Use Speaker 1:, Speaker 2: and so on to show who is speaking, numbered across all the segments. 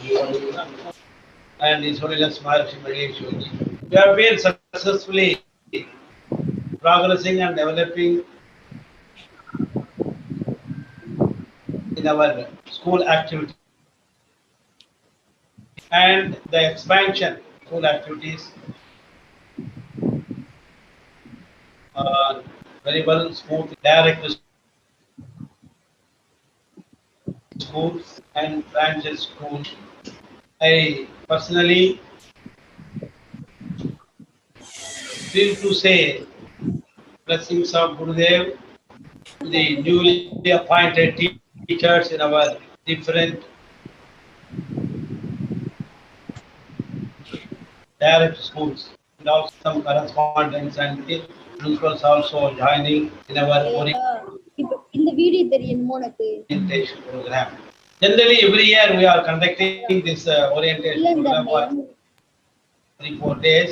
Speaker 1: and His Holiness Maharshi Maheshwari. We have been successfully progressing and developing in our school activities and the expansion school activities very well smooth direct schools and branches schools. I personally feel to say blessings of Gurudev to the newly appointed teachers in our different direct schools and also some correspondence and the principals also joining in our
Speaker 2: இந்த video தெரியுமோ உனக்கு
Speaker 1: orientation program. Generally, every year we are conducting this orientation program for 3-4 days.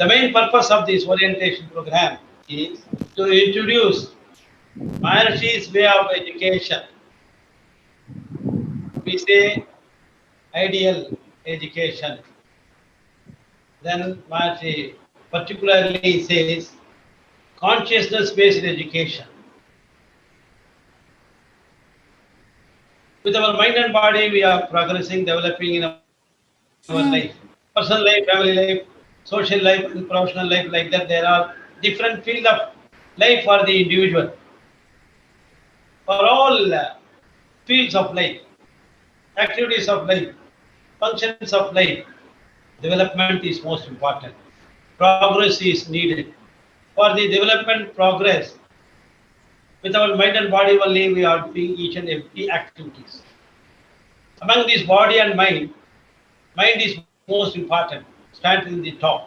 Speaker 1: The main purpose of this orientation program is to introduce Maharshi's way of education. We say ideal education. Then Maharshi particularly says consciousness-based education. With our mind and body, we are progressing, developing in our life. Personal life, family life, social life, and professional life, like that. There are different fields of life for the individual. For all fields of life, activities of life, functions of life, development is most important. Progress is needed. For the development progress, with our mind and body only, we are doing each and every activities. Among this body and mind is most important, stands in the top.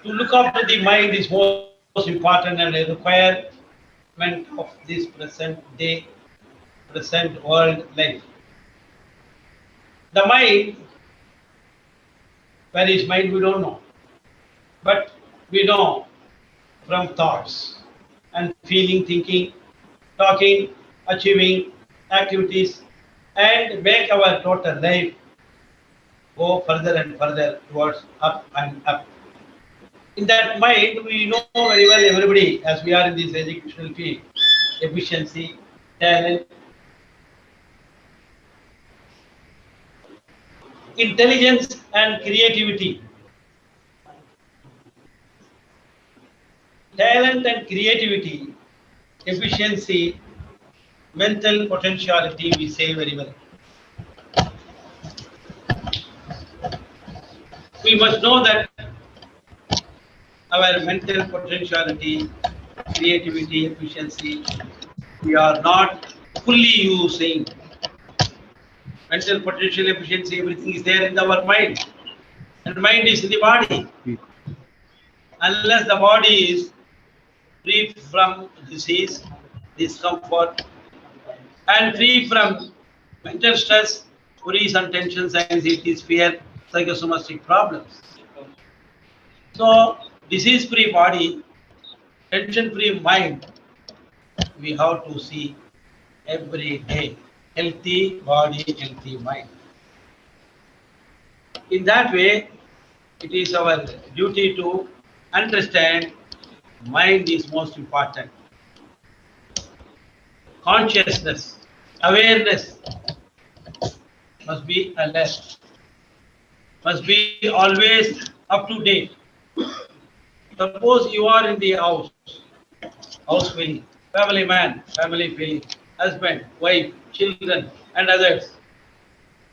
Speaker 1: To look after the mind is most important and a requirement of this present day, present world life. The mind, where is mind we don't know, but we know from thoughts and feeling, thinking, talking, achieving activities, and make our total life go further and further towards up and up. In that mind, we know very well everybody, as we are in this educational field, efficiency, talent, intelligence and creativity. Talent and creativity, efficiency, mental potentiality, we say very well. We must know that our mental potentiality, creativity, efficiency, we are not fully using. Mental potential, efficiency, everything is there in our mind. And mind is in the body. Unless the body is free from disease, discomfort, and free from mental stress, worries and tensions, anxieties, fear, psychosomatic problems. So, disease-free body, tension-free mind, we have to see every day. Healthy body, healthy mind. In that way, it is our duty to understand mind is most important. Consciousness, awareness must be alert, must be always up to date. Suppose you are in the house feeling, family man, family feeling, husband, wife, children, and others.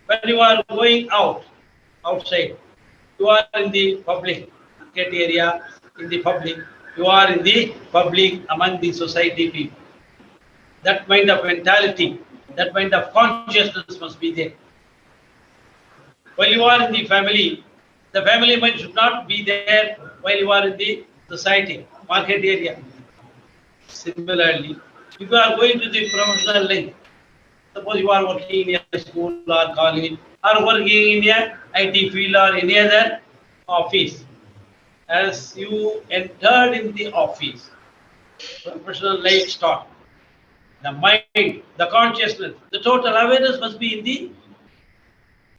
Speaker 1: When you are going outside, you are in the public market area, in the public, you are in the public among the society people. That kind of mentality, that kind of consciousness must be there. While you are in the family mind should not be there while you are in the society, market area. Similarly, if you are going to the professional life, suppose you are working in a school or college, or working in a IT field or any other office. As you entered in the office, professional life start. The mind, the consciousness, the total awareness must be in the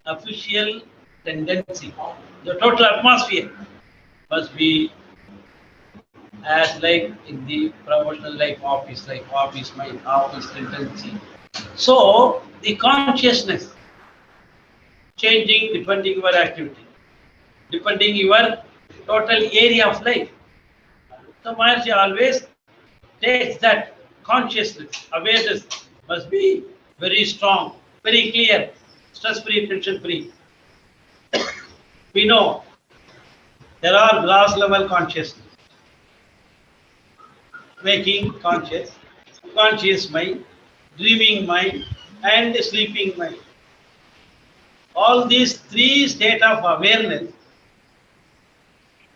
Speaker 1: official tendency. The total atmosphere must be as like in the professional life, office mind, office tendency. So the consciousness changing depending your activity, depending your total area of life. So Maharshi always takes that consciousness, awareness must be very strong, very clear, stress-free, tension-free. We know there are gross level consciousness, waking conscious, conscious mind, dreaming mind, and sleeping mind. All these three states of awareness,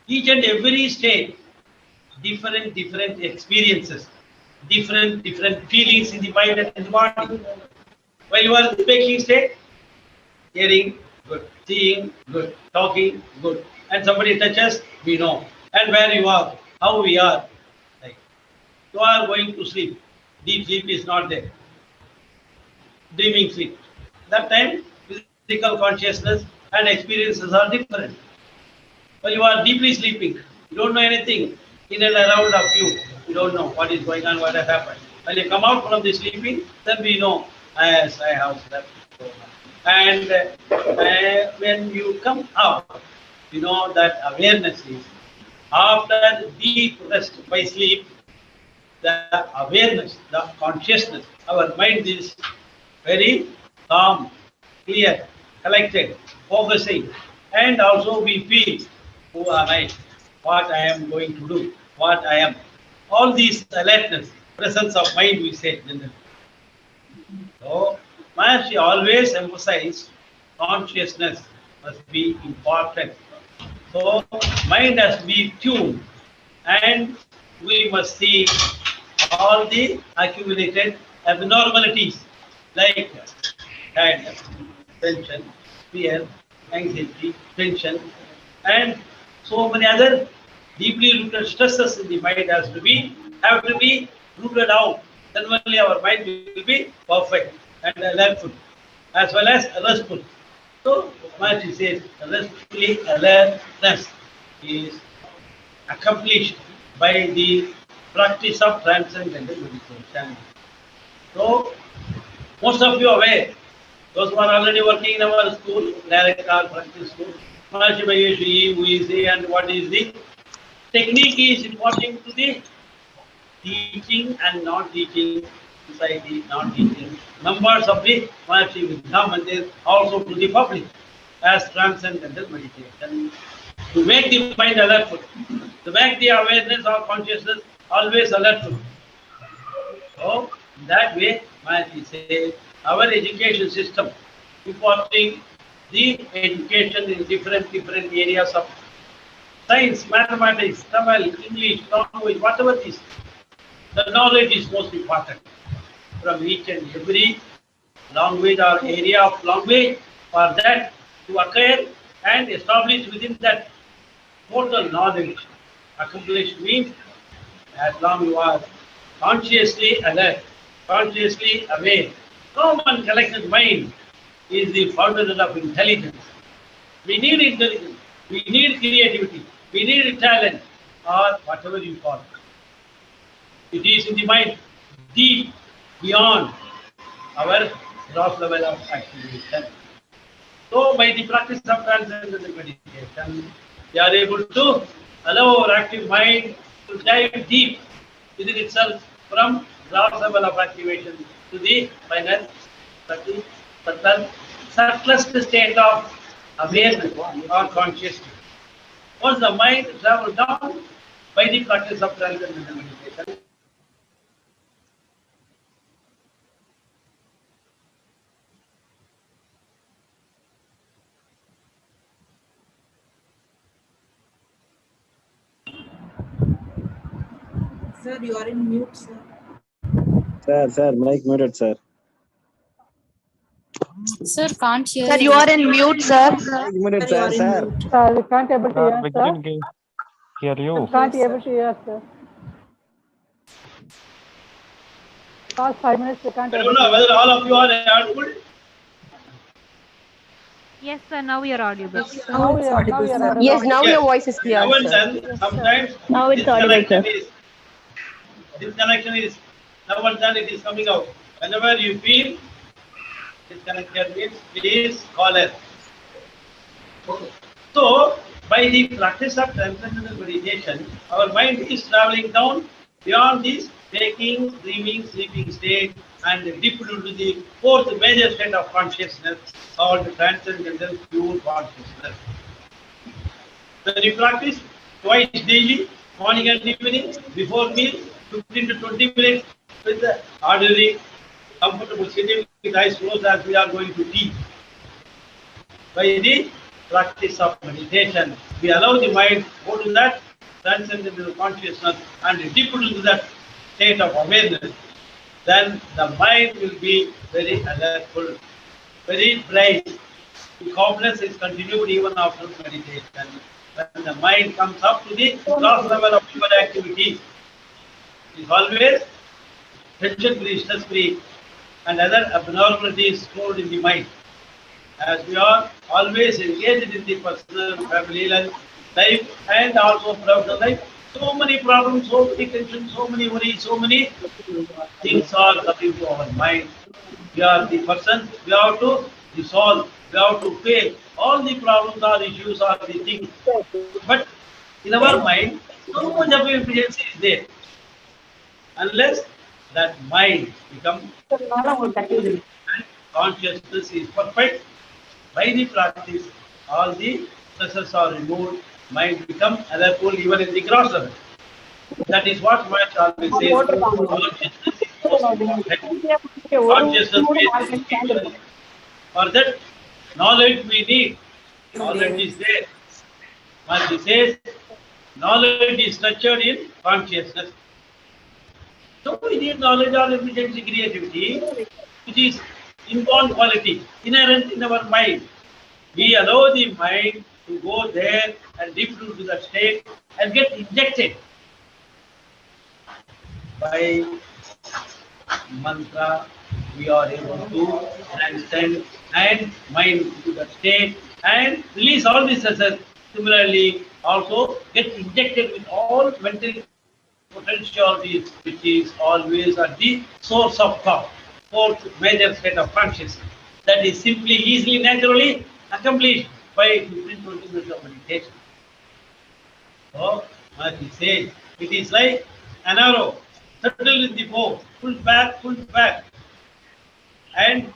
Speaker 1: each and every state, different experiences, different feelings in the mind and in the body. While you are in the waking state, hearing good, seeing good, talking good, and somebody touches, we know. And where you are, how we are. Like you are going to sleep. Deep sleep is not there. Dreaming sleep. That time, physical consciousness and experiences are different. Well, you are deeply sleeping. You don't know anything in and around of you. You don't know what is going on, what has happened. When you come out from the sleeping, then we know, yes, I have slept. And when you come out, you know that awareness is after deep rest by sleep, the awareness, the consciousness, our mind is very calm, clear, collected, focusing, and also we feel who am I, what I am going to do, what I am. All these alertness, presence of mind, we say generally. So, Maharshi always emphasized consciousness must be important. So, mind has to be tuned, and we must see all the accumulated abnormalities like tiredness, tension, fear, anxiety, tension, and so many other deeply rooted stresses in the mind have to be rooted out. Then only our mind will be perfect and alertful, as well as restful. So, Maharshi says, restfully alertness is accomplished by the practice of transcendental meditation. So, most of you are aware, those who are already working in our school, direct or practice school, Maharshi Maheshi, who is the and what is the technique is important to the teaching and non-teaching society, non-teaching members of the Maharshi will come and then also to the public as transcendental meditation to make the mind alertful, to make the awareness or consciousness always alertful. So, in that way, Maharshi says, our education system, importing the education in different areas of science, mathematics, Tamil, English, language, whatever it is, the knowledge is most important from each and every language or area of language for that to acquire and establish within that total knowledge. Accomplished means as long you are consciously alert, consciously aware. Common collected mind is the fountain of intelligence. We need intelligence, we need creativity, we need talent, or whatever you call it. It is in the mind, deep beyond our gross level of activation. So, by the practice of transcendental meditation, we are able to allow our active mind to dive deep within itself from gross level of activation to the final subtlest state of awareness or consciousness. Once the mind travels down by the practice of transcendental meditation,
Speaker 3: Sir, you are in mute, sir.
Speaker 4: Sir, mic muted, sir.
Speaker 5: Sir, can't hear
Speaker 6: Sir, you are in mute, sir.
Speaker 4: Mic muted,
Speaker 3: Sir, you
Speaker 4: sir,
Speaker 3: are in
Speaker 4: sir.
Speaker 3: mute.
Speaker 7: Sir, we can't able to
Speaker 8: Sir,
Speaker 7: hear,
Speaker 8: we
Speaker 7: sir.
Speaker 8: couldn't hear you.
Speaker 7: Can't
Speaker 3: Yes,
Speaker 7: able to hear, sir.
Speaker 5: Past 5 minutes we can't
Speaker 1: I
Speaker 5: able
Speaker 1: don't know
Speaker 5: to
Speaker 1: whether all of you are audible.
Speaker 6: Yes, sir. Now you're audible.
Speaker 3: Now it's audible, sir.
Speaker 7: Yes, now
Speaker 1: Yes.
Speaker 7: your voice is clear,
Speaker 1: Now and
Speaker 7: sir.
Speaker 1: then, sometimes
Speaker 2: Now it's audible, sir.
Speaker 1: disconnection is now and then it is coming out. Whenever you feel disconnection means please call us. So, by the practice of transcendental meditation, our mind is traveling down beyond this waking, dreaming, sleeping state and deep into the fourth major state of consciousness called transcendental pure consciousness. When you practice twice daily, morning and evening, before meal, 15 to 20 minutes with the ordinary, comfortable sitting with eyes closed as we are going to tea. By the practice of meditation, we allow the mind go to that transcendental consciousness and deep into that state of awareness. Then the mind will be very alertful, very bright. The calmness is continued even after meditation. When the mind comes up to the gross level of human activity, it is always tension-free, stress-free, and other abnormalities stored in the mind. As we are always engaged in the personal, family life and also professional life, so many problems, so many tensions, so many worries, so many things are coming to our mind. We are the person, we have to resolve, we have to face all the problems or issues or the things. But in our mind, so much of efficiency is there. Unless that mind becomes and consciousness is perfect, by the practice, all the stresses are removed, mind becomes alertful even in the gross level. That is what Maharaj always says, consciousness is most important. Consciousness based spirituality. For that, knowledge we need. Knowledge is there. Maharaj says, knowledge is structured in consciousness. So we need knowledge or efficiency, creativity, which is inborn quality, inherent in our mind. We allow the mind to go there and deep into the state and get injected by mantra. We are able to transcend and mind into the state and release all the stresses. Similarly, also get injected with all mental potentialities, which is always at the source of thought, fourth major state of consciousness. That is simply, easily, naturally accomplished by 15-20 minutes of meditation. So, as he says, it is like an arrow settled in the bow, pull back, and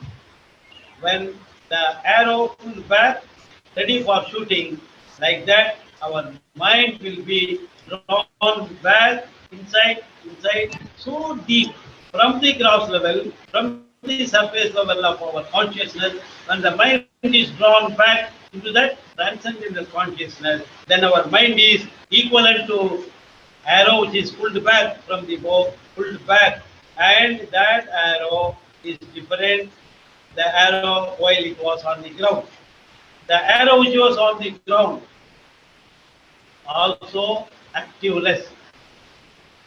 Speaker 1: when the arrow pulls back, ready for shooting, like that, our mind will be drawn back inside, so deep from the gross level, from the surface level of our consciousness. When the mind is drawn back into that transcendental consciousness, then our mind is equivalent to arrow which is pulled back from the bow, pulled back, and that arrow is different. The arrow while it was on the ground. The arrow which was on the ground also activeless.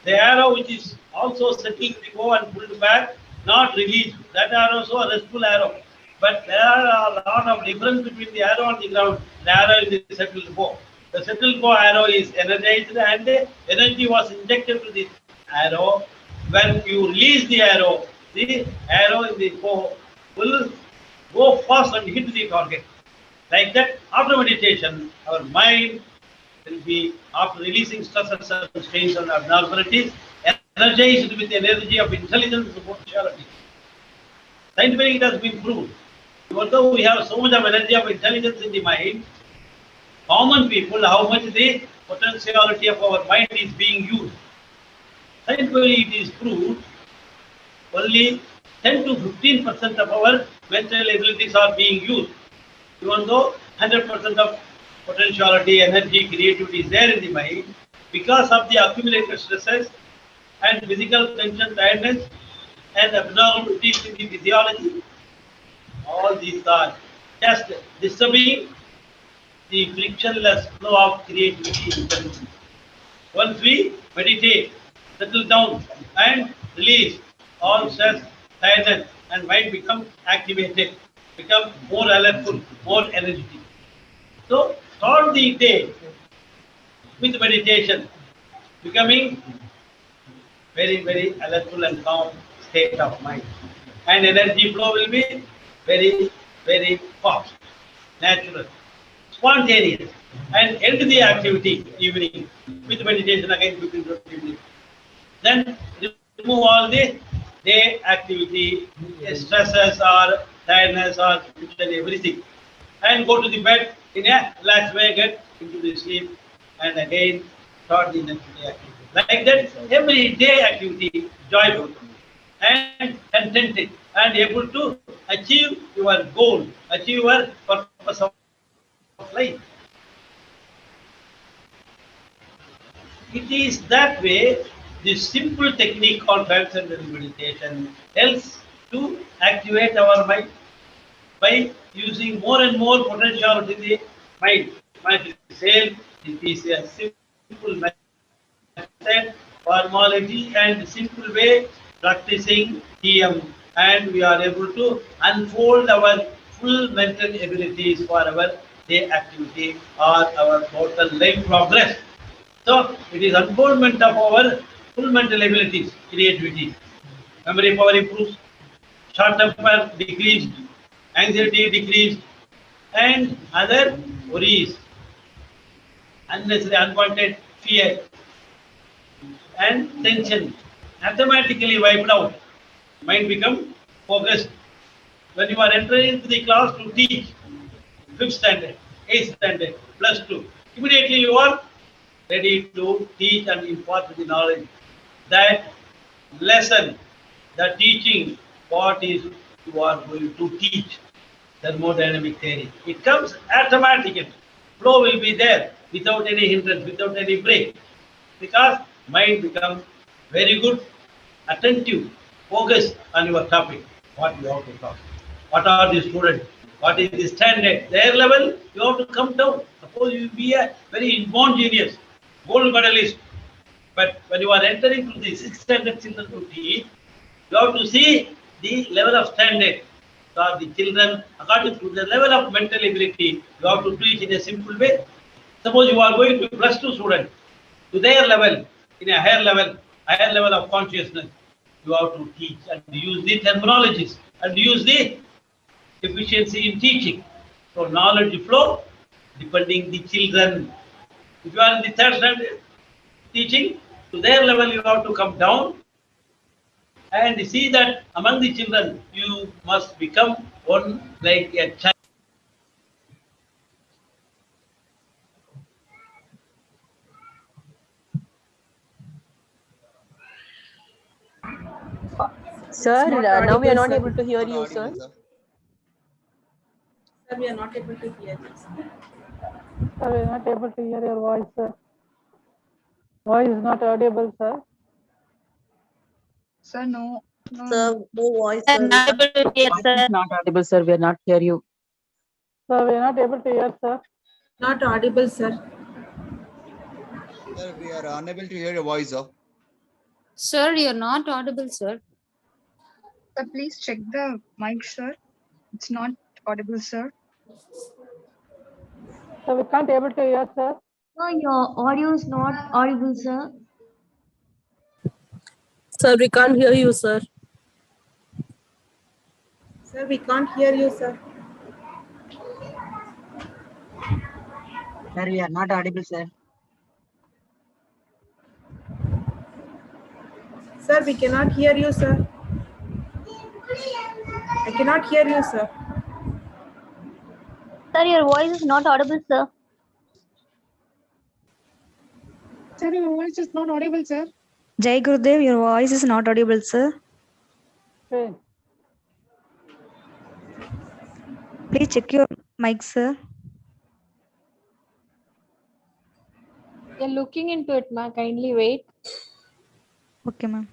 Speaker 1: The arrow which is also setting the bow and pulled back, not released. That arrow is also a restful arrow. But there are a lot of difference between the arrow on the ground, the arrow in the settled bow. The settled bow arrow is energized and the energy was injected to the arrow. When you release the arrow in the bow will go fast and hit the target. Like that, after meditation, our mind will be, after releasing stresses and strains and abnormalities, energized with the energy of intelligence and potentiality. Scientifically, it has been proved. Although we have so much of energy of intelligence in the mind, common people, how much the potentiality of our mind is being used. Scientifically, it is proved only 10 to 15% of our mental abilities are being used. Even though 100% of potentiality, energy, creativity is there in the mind, because of the accumulated stresses and physical tension, tiredness, and abnormalities in the physiology, all these are just disturbing the frictionless flow of creativity. Once we meditate, settle down, and release all stress, tiredness, and mind become activated, become more alertful, more energetic. So start the day with meditation, becoming very alertful and calm state of mind. And energy flow will be very fast, natural, spontaneous. And end the activity evening with meditation again 15 to 20 minutes. Then remove all the day activity, stresses or tiredness or everything. And go to the bed in a relaxed way, get into the sleep and again start the next day activity. Like that, every day activity, joyful and contented and able to achieve your goal, achieve your purpose of life. It is that way this simple technique called transcendental meditation helps to activate our mind by using more and more potential in the mind. Mind itself, it is a simple method, formality, and simple way practicing TM, and we are able to unfold our full mental abilities for our day activity or our total life progress. So it is unfoldment of our full mental abilities, creativity, memory power improves, short temper decreased, anxiety decreased, and other worries, unnecessary unwanted fear and tension automatically wiped out. Mind become focused. When you are entering into the class to teach, 5th standard, 8th standard, plus 2, immediately you are ready to teach and impart the knowledge. That lesson, the teaching, what is you are going to teach, thermodynamic theory. It comes automatically. Flow will be there without any hindrance, without any break. Because mind becomes very good, attentive, focused on your topic, what you have to talk. What are the students? What is the standard? Their level, you have to come down. Suppose you be a very inborn genius, gold medalist, but when you are entering to the 6th standard children to teach, you have to see the level of standard. So the children, according to the level of mental ability, you have to teach in a simple way. Suppose you are going to plus 2 student, to their level, in a higher level of consciousness, you have to teach and use the terminologies and use the efficiency in teaching. So knowledge flow depending the children. If you are in the 3rd standard teaching, to their level you have to come down and see that among the children you must become one like a child.
Speaker 5: Sir,
Speaker 3: not
Speaker 5: now we are
Speaker 3: audible,
Speaker 5: not
Speaker 3: sir.
Speaker 5: able to hear
Speaker 7: Not
Speaker 5: you,
Speaker 7: audible,
Speaker 5: sir.
Speaker 7: sir.
Speaker 3: Sir, we are not able to hear this.
Speaker 8: Sir, we are not able to hear your voice, sir. Voice is not audible, sir.
Speaker 2: Sir, no.
Speaker 5: Sir, no voice,
Speaker 9: Sir,
Speaker 5: sir.
Speaker 9: not able to hear, sir.
Speaker 10: Not audible, sir. We are not hear you.
Speaker 8: Sir, we are not able to hear, sir.
Speaker 3: Not audible, sir.
Speaker 7: Sir, we are unable to hear your voice, sir.
Speaker 9: Sir, you're not audible, sir.
Speaker 2: Sir, please check the mic, sir. It's not audible, sir.
Speaker 8: Sir, we can't able to hear, sir.
Speaker 11: Sir, your audio is not audible, sir.
Speaker 5: Sir, we can't hear you, sir.
Speaker 3: Sir, we can't hear you, sir.
Speaker 10: Sir, we are not audible, sir.
Speaker 3: Sir, we cannot hear you, sir. I cannot hear you, sir.
Speaker 11: Sir, your voice is not audible, sir.
Speaker 2: Sir, your voice is not audible, sir.
Speaker 12: Jai Gurudev, your voice is not audible, sir.
Speaker 8: Okay.
Speaker 12: Please check your mic, sir.
Speaker 6: You're looking into it, ma. Kindly wait.
Speaker 12: Okay, ma'am.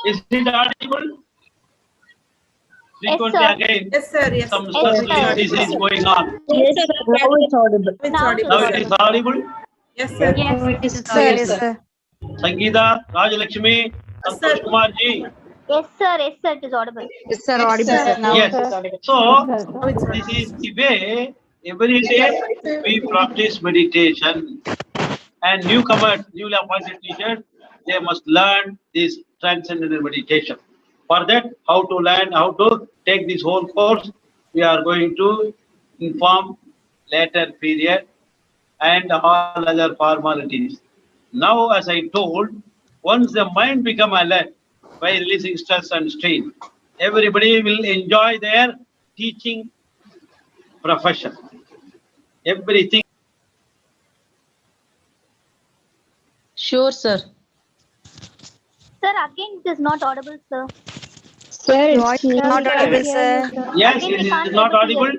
Speaker 1: Is it audible?
Speaker 11: Yes,
Speaker 1: Frequently
Speaker 11: sir.
Speaker 1: again,
Speaker 3: Yes, sir. Yes.
Speaker 1: some
Speaker 11: Yes,
Speaker 1: stress
Speaker 11: sir.
Speaker 1: disease is going on.
Speaker 5: Yes, sir. Now it's audible.
Speaker 3: It's
Speaker 11: Now
Speaker 3: audible,
Speaker 1: Now
Speaker 11: it's
Speaker 1: it is
Speaker 3: sir.
Speaker 1: audible.
Speaker 3: Yes, sir.
Speaker 11: Yes.
Speaker 12: Yes, sir. Yes, sir.
Speaker 1: Sangeeta, Rajalakshmi,
Speaker 3: Yes,
Speaker 1: Santosh
Speaker 3: sir.
Speaker 1: Kumar ji.
Speaker 11: Yes, sir. Yes, sir. It is audible.
Speaker 10: Yes, sir, audible, sir. Now
Speaker 1: Yes.
Speaker 10: it is audible.
Speaker 1: So
Speaker 8: Yes,
Speaker 3: Now it's
Speaker 1: this
Speaker 3: audible.
Speaker 1: is the way every day we practice meditation. And newcomers, newly appointed teachers, they must learn this transcendental meditation. For that, how to learn, how to take this whole course, we are going to inform later period and all other formalities. Now, as I told, once the mind become alert by releasing stress and strain, everybody will enjoy their teaching profession. Everything.
Speaker 10: Sure, sir.
Speaker 11: Sir, again, it is not audible, sir.
Speaker 12: Your
Speaker 6: Sir,
Speaker 12: voice
Speaker 6: it's
Speaker 12: is not
Speaker 6: we can't
Speaker 12: audible,
Speaker 6: hear you,
Speaker 12: sir.
Speaker 6: sir.
Speaker 1: Yes,
Speaker 11: Again,
Speaker 1: it
Speaker 11: we
Speaker 1: is
Speaker 11: can't
Speaker 1: not
Speaker 11: able to hear.
Speaker 1: audible.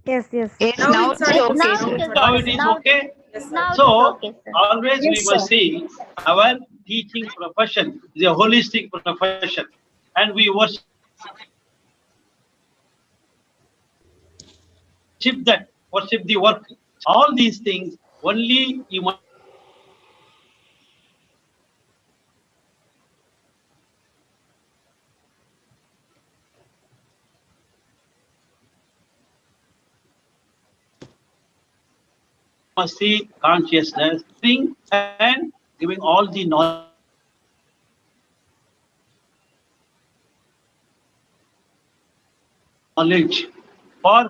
Speaker 10: Yes, yes.
Speaker 3: Now it's
Speaker 11: Yes,
Speaker 3: audible.
Speaker 11: now
Speaker 3: Now
Speaker 11: it
Speaker 3: it's
Speaker 11: is
Speaker 1: Now
Speaker 3: audible.
Speaker 1: it is
Speaker 11: now,
Speaker 1: okay.
Speaker 3: Yes, sir.
Speaker 11: now it is
Speaker 1: So
Speaker 11: okay, sir.
Speaker 1: always we
Speaker 5: Yes,
Speaker 1: must
Speaker 5: sir.
Speaker 1: see our teaching profession is a holistic profession, and we worship that, worship the work. All these things only you must see consciousness thing and giving all the knowledge for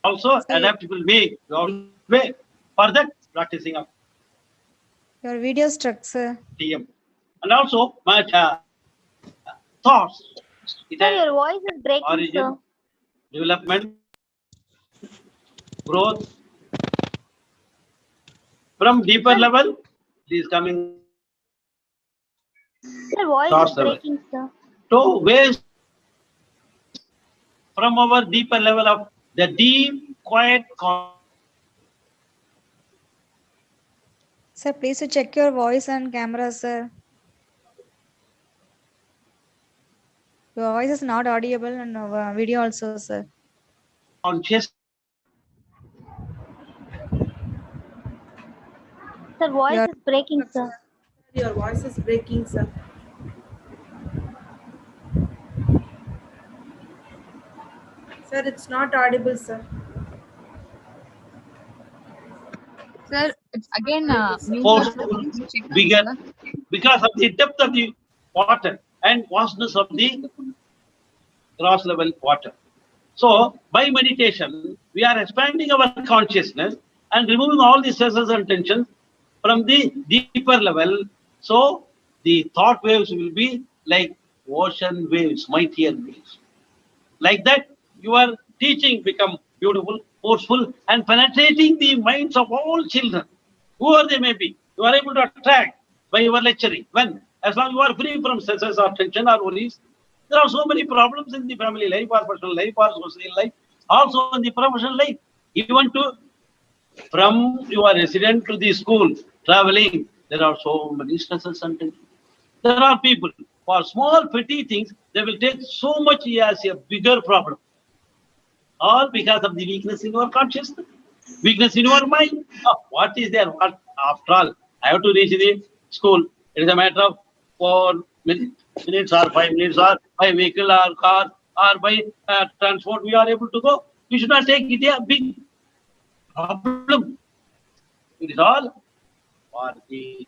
Speaker 1: also
Speaker 12: Sir,
Speaker 1: adaptable way for that practicing of
Speaker 12: your video struck, sir.
Speaker 1: TM and also much thoughts. It
Speaker 11: Sir,
Speaker 1: has
Speaker 11: your voice is breaking,
Speaker 1: origin,
Speaker 11: sir.
Speaker 1: development, growth from deeper
Speaker 11: Sir,
Speaker 1: level. It is coming
Speaker 11: your voice
Speaker 1: source
Speaker 11: is
Speaker 1: level.
Speaker 11: breaking, sir.
Speaker 1: So ways from our deeper level of the deep, quiet.
Speaker 12: Sir, please to check your voice and camera, sir. Your voice is not audible and video also, sir.
Speaker 1: Conscious.
Speaker 11: Sir, voice
Speaker 12: Your
Speaker 11: is breaking, sir.
Speaker 3: Your voice is breaking, sir. Sir, it's not audible, sir.
Speaker 2: Sir, it's again
Speaker 1: Force
Speaker 2: muted, sir. Please check,
Speaker 1: bigger
Speaker 2: sir.
Speaker 1: because of the depth of the water and vastness of the gross level water. So by meditation, we are expanding our consciousness and removing all the stresses and tensions from the deeper level. So the thought waves will be like ocean waves, mightier waves. Like that, your teaching become beautiful, forceful, and penetrating the minds of all children, whoever they may be. You are able to attract by your lecturing. When? As long as you are free from stresses or tension or worries, there are so many problems in the family life or personal life or social life, also in the professional life. Even to from your residence to the school, traveling, there are so many stresses and tensions. There are people, for small petty things, they will take so much as a bigger problem. All because of the weakness in your consciousness, weakness in your mind. Oh, what is there? What, after all, I have to reach the school. It is a matter of 4 minutes or 5 minutes or by vehicle or car or by transport we are able to go. We should not take it a big problem. It is all for the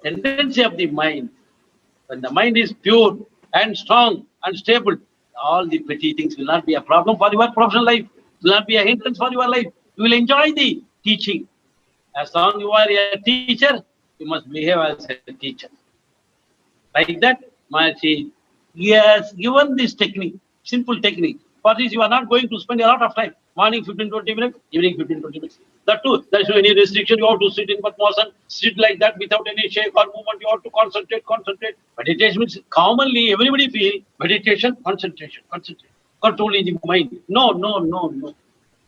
Speaker 1: tendency of the mind. When the mind is pure and strong and stable, all the petty things will not be a problem for your professional life, will not be a hindrance for your life. You will enjoy the teaching. As long as you are a teacher, you must behave as a teacher. Like that, Maharishi, he has given this technique, simple technique. For this, you are not going to spend a lot of time. Morning 15-20 minutes, evening 15-20 minutes. That too, there is no any restriction. You have to sit in Padmasana, sit like that without any shake or movement. You have to concentrate, concentrate. Meditation means commonly everybody feel meditation, concentration, concentration, controlling the mind. No, no, no, no.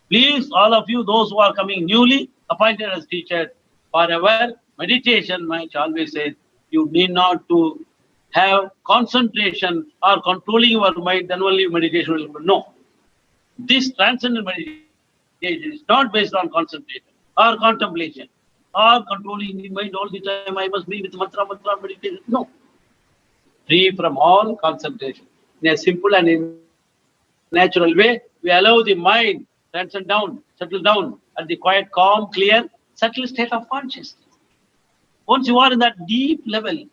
Speaker 1: Please, all of you, those who are coming newly appointed as teachers, for our meditation, my always says, you need not to have concentration or controlling your mind, then only meditation will go. No. This transcendental meditation is not based on concentration or contemplation or controlling the mind all the time. I must be with mantra meditation. No. Free from all concentration. In a simple and in natural way, we allow the mind transcend down, settle down at the quiet, calm, clear, subtle state of consciousness. Once you are in that deep level,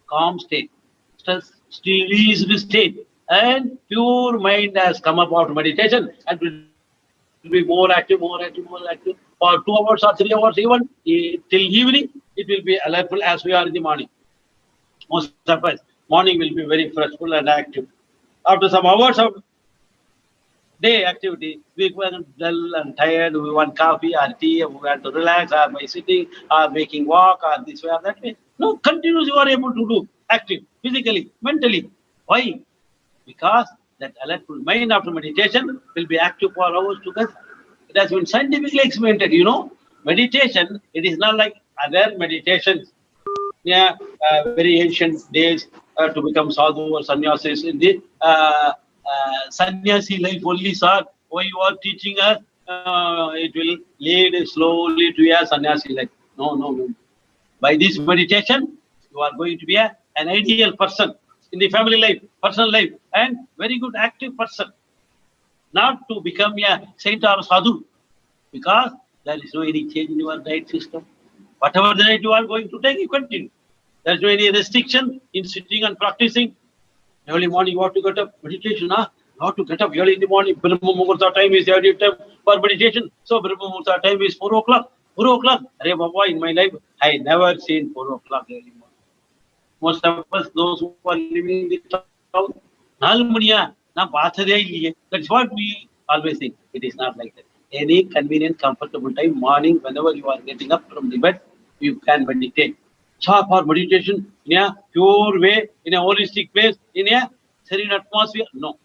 Speaker 1: calm state, stress released state, and pure mind has come up out of meditation and will be more active for 2 hours or 3 hours, even till evening, it will be alertful as we are in the morning. Most of us, morning will be very freshful and active. After some hours of day activity, we were dull and tired, we want coffee or tea, we want to relax, or by sitting, or making walk, or this way or that way. No, continuously you are able to do active, physically, mentally. Why? Because that alertful mind after meditation will be active for hours together. It has been scientifically experimented, you know. Meditation, it is not like other meditations. Yeah, very ancient days to become sadhu or sannyasis in the sannyasi life only, sir. Why you are teaching us? It will lead slowly to a sannyasi life. No. By this meditation, you are going to be an ideal person in the family life, personal life, and very good active person. Not to become a saint or a sadhu, because there is no any change in your diet system. Whatever diet you are going to take, you continue. There is no any restriction in sitting and practicing. Early morning, you have to get up, meditation, huh? You have to get up early in the morning. Brahma Muhurta time is the ideal time for meditation. So Brahma Muhurta time is 4 o'clock. 4 o'clock. Arey Baba, in my life, I never seen 4 o'clock early morning. Most of us, those who are living in the town, that's what we always think. It is not like that. Any convenient, comfortable time, morning, whenever you are getting up from the bed, you can meditate. So for meditation in a pure way, in a holistic place, in a serene atmosphere, no.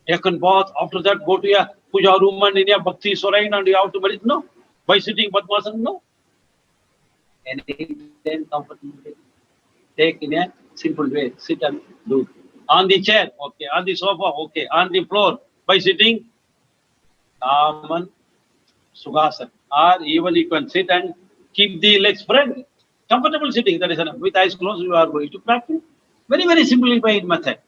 Speaker 1: Take a bath, after that go to a puja room and in a bhakti shrine and you have to meditate, no. By sitting Padmasana, no. Anytime comfortable way. Take in a simple way, sit and do. On the chair, okay. On the sofa, okay. On the floor, by sitting, Aman, Sughasana. Or even you can sit and keep the legs spread. Comfortable sitting, that is enough. With eyes closed, you are going to practice. Very, very simplified method.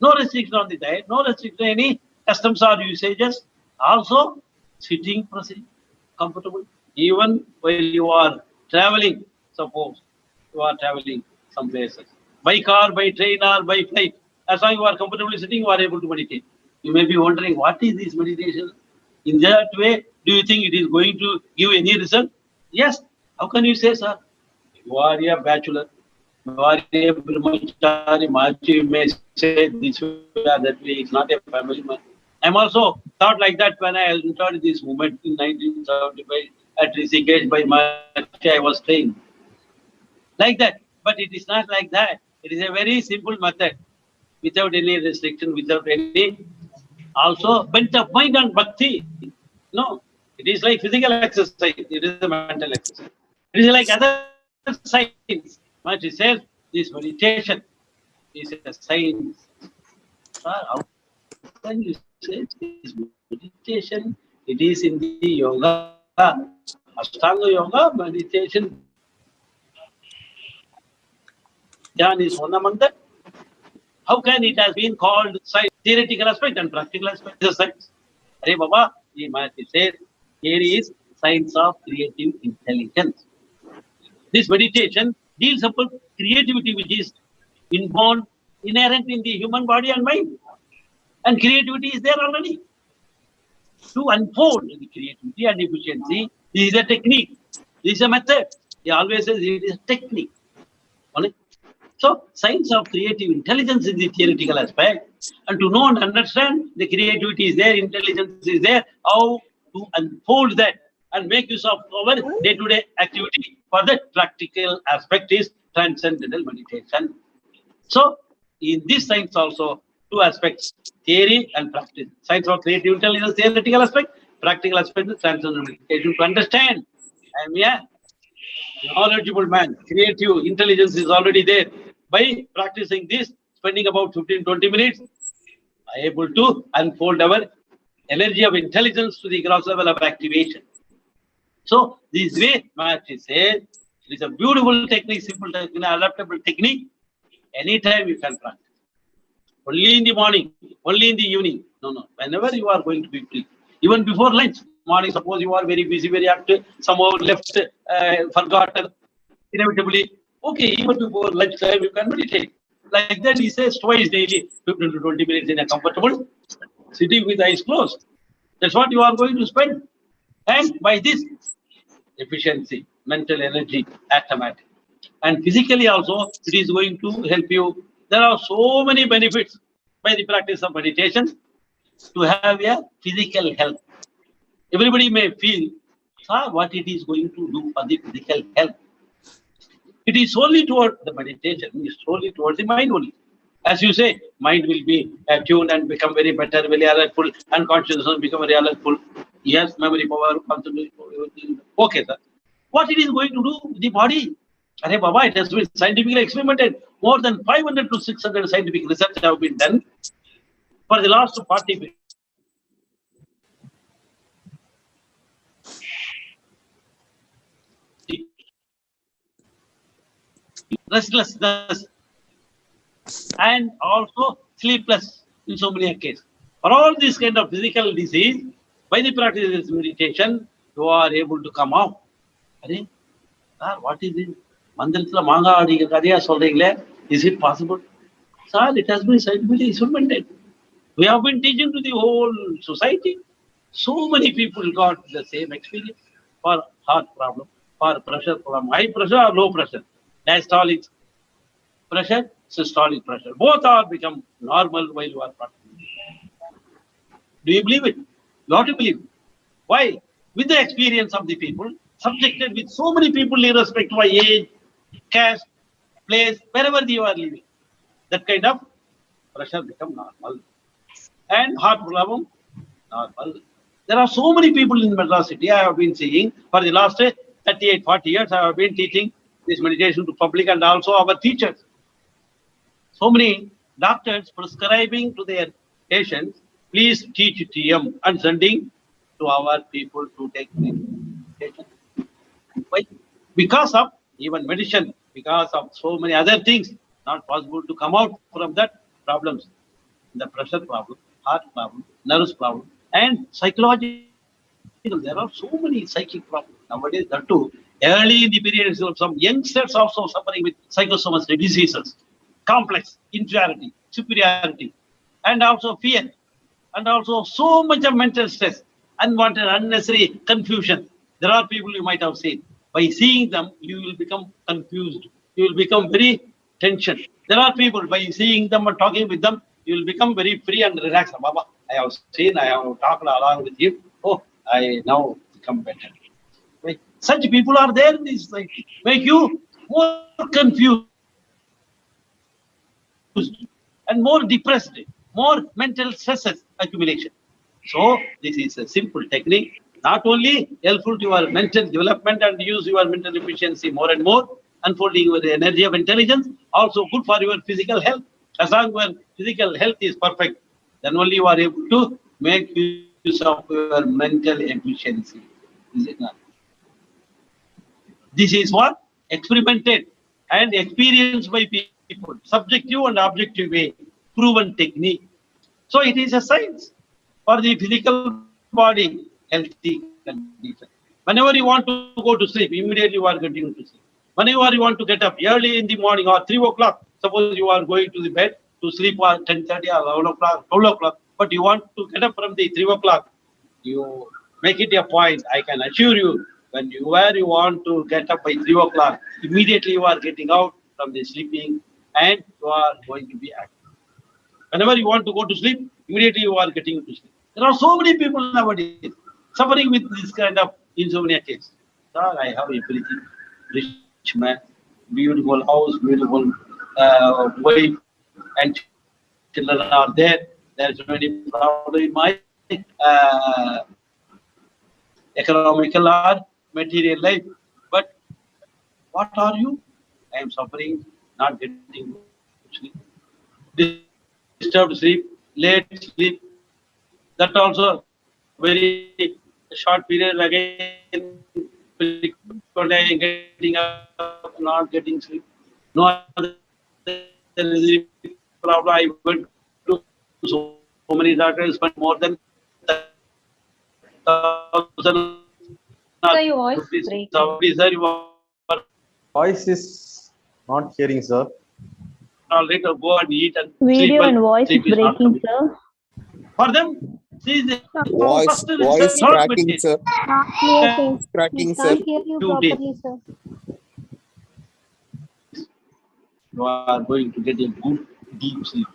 Speaker 1: No restriction on the diet, no restriction on any customs or usages. Also, sitting, proceeding, comfortable. Even while you are traveling, suppose you are traveling some places, by car, by train, or by flight. As long as you are comfortably sitting, you are able to meditate. You may be wondering, what is this meditation? In that way, do you think it is going to give any result? Yes. How can you say, sir? You are a bachelor. You are a brahmachari. You may say this way or that way. It's not a family man. I'm also thought like that when I entered this movement in 1975 at Rishikesh by Maharshi. I was trained like that. But it is not like that. It is a very simple method, without any restriction, without any also bent up mind and bhakti. No, it is like physical exercise. It is a mental exercise. It is like other science. Maharshi says this meditation is a science. Sir, how can you say this meditation? It is in the yoga, Ashtanga yoga meditation. Dhyan is one among them. How can it has been called science? Theoretical aspect and practical aspect is science. Hare Baba, the Maharshi says, here is science of creative intelligence. This meditation deals upon creativity which is inborn, inherent in the human body and mind. And creativity is there already. To unfold the creativity and efficiency, this is a technique. This is a method. He always says it is a technique. So, science of creative intelligence is the theoretical aspect. And to know and understand the creativity is there, intelligence is there, how to unfold that and make use of our day-to-day activity for that practical aspect is transcendental meditation. So, in this science also, two aspects, theory and practice. Science of creative intelligence, theoretical aspect, practical aspect of transcendental meditation to understand. I am a knowledgeable man, creative intelligence is already there. By practicing this, spending about 15-20 minutes, I am able to unfold our energy of intelligence to the gross level of activation. So this way, Maharaj says, it is a beautiful technique, simple technique, adaptable technique. Anytime you can practice. Only in the morning, only in the evening. No. Whenever you are going to be free. Even before lunch. Morning, suppose you are very busy, very active, somehow left, forgotten, inevitably. Okay, even before lunchtime, you can meditate. Like that, he says twice daily, 15 to 20 minutes in a comfortable sitting with eyes closed. That's what you are going to spend. And by this, efficiency, mental energy, automatic. And physically also, it is going to help you. There are so many benefits by the practice of meditation to have a physical health. Everybody may feel, what it is going to do for the physical health. It is solely toward the meditation, it is solely towards the mind only. As you say, mind will be tuned and become very better, very alertful, and consciousness will become very alertful. Yes, memory power, concentration, everything. Okay, sir. What it is going to do with the body? Arey Baba, it has been scientifically experimented. More than 500 to 600 scientific research have been done for the last 40 years. Restlessness and also sleepless in so many cases. For all these kind of physical disease, by the practice of this meditation, you are able to come out. Arey, sir, what is it? Mandalatla manga adiga kadhiya solringle? Is it possible? Sir, it has been scientifically experimented. We have been teaching to the whole society. So many people got the same experience for heart problem, for pressure problem, high pressure or low pressure, diastolic pressure, systolic pressure. Both are become normal while you are practicing. Do you believe it? You have to believe it. Why? With the experience of the people, subjected with so many people irrespective of age, caste, place, wherever you are living, that kind of pressure become normal. And heart problem, normal. There are so many people in Madras city. I have been seeing for the last 38, 40 years, I have been teaching this meditation to public and also our teachers. So many doctors prescribing to their patients, please teach TM and sending to our people to take meditation. Why? Because of even medicine, because of so many other things, not possible to come out from that problems. The pressure problem, heart problem, nerves problem, and psychological. There are so many psychic problems nowadays. That too, early in the period, some youngsters also suffering with psychosomatic diseases, complex, inferiority, superiority, and also fear, and also so much of mental stress, unwanted, unnecessary confusion. There are people you might have seen. By seeing them, you will become confused. You will become very tension. There are people, by seeing them and talking with them, you will become very free and relaxed. Baba, I have seen, I have talked along with you. Oh, I now become better. Right? Such people are there in this society. Make you more confused and more depressed, more mental stresses accumulation. So this is a simple technique, not only helpful to your mental development and use your mental efficiency more and more, unfolding your energy of intelligence, also good for your physical health. As long as your physical health is perfect, then only you are able to make use of your mental efficiency. Is it not? This is what experimented and experienced by people, subjective and objective way, proven technique. So it is a science for the physical body, healthy condition. Whenever you want to go to sleep, immediately you are getting to sleep. Whenever you want to get up early in the morning or 3 o'clock, suppose you are going to the bed to sleep at 10:30 or 11 o'clock, 12 o'clock, but you want to get up from the 3 o'clock, you make it a point. I can assure you, when you want to get up by 3 o'clock, immediately you are getting out from the sleeping and you are going to be active. Whenever you want to go to sleep, immediately you are getting to sleep. There are so many people nowadays suffering with this kind of insomnia case. Sir, I have everything. Rich man, beautiful house, beautiful wife, and children are there. There is no any problem in my economical or material life. But what are you? I am suffering, not getting sleep, disturbed sleep, late sleep. That also very short period again. Frequent getting up, not getting sleep. No other problem. I went to so many doctors, spent more than 1,000
Speaker 10: Sir, your voice
Speaker 1: rupees.
Speaker 10: is breaking.
Speaker 1: Sorry, sir, you are
Speaker 4: Voice is not hearing, sir.
Speaker 1: all right to go and eat and sleep
Speaker 10: Video
Speaker 1: well.
Speaker 10: and voice
Speaker 1: Sleep
Speaker 10: is
Speaker 1: is not
Speaker 10: breaking,
Speaker 1: coming.
Speaker 10: sir.
Speaker 1: For them, see the
Speaker 7: Voice,
Speaker 1: first
Speaker 7: voice
Speaker 1: result
Speaker 7: cracking, sir.
Speaker 6: Not clear, sir.
Speaker 7: It's cracking,
Speaker 6: We
Speaker 7: sir.
Speaker 6: can't hear you
Speaker 1: 2 days.
Speaker 6: properly, sir.
Speaker 1: You are going to get a good deep sleep.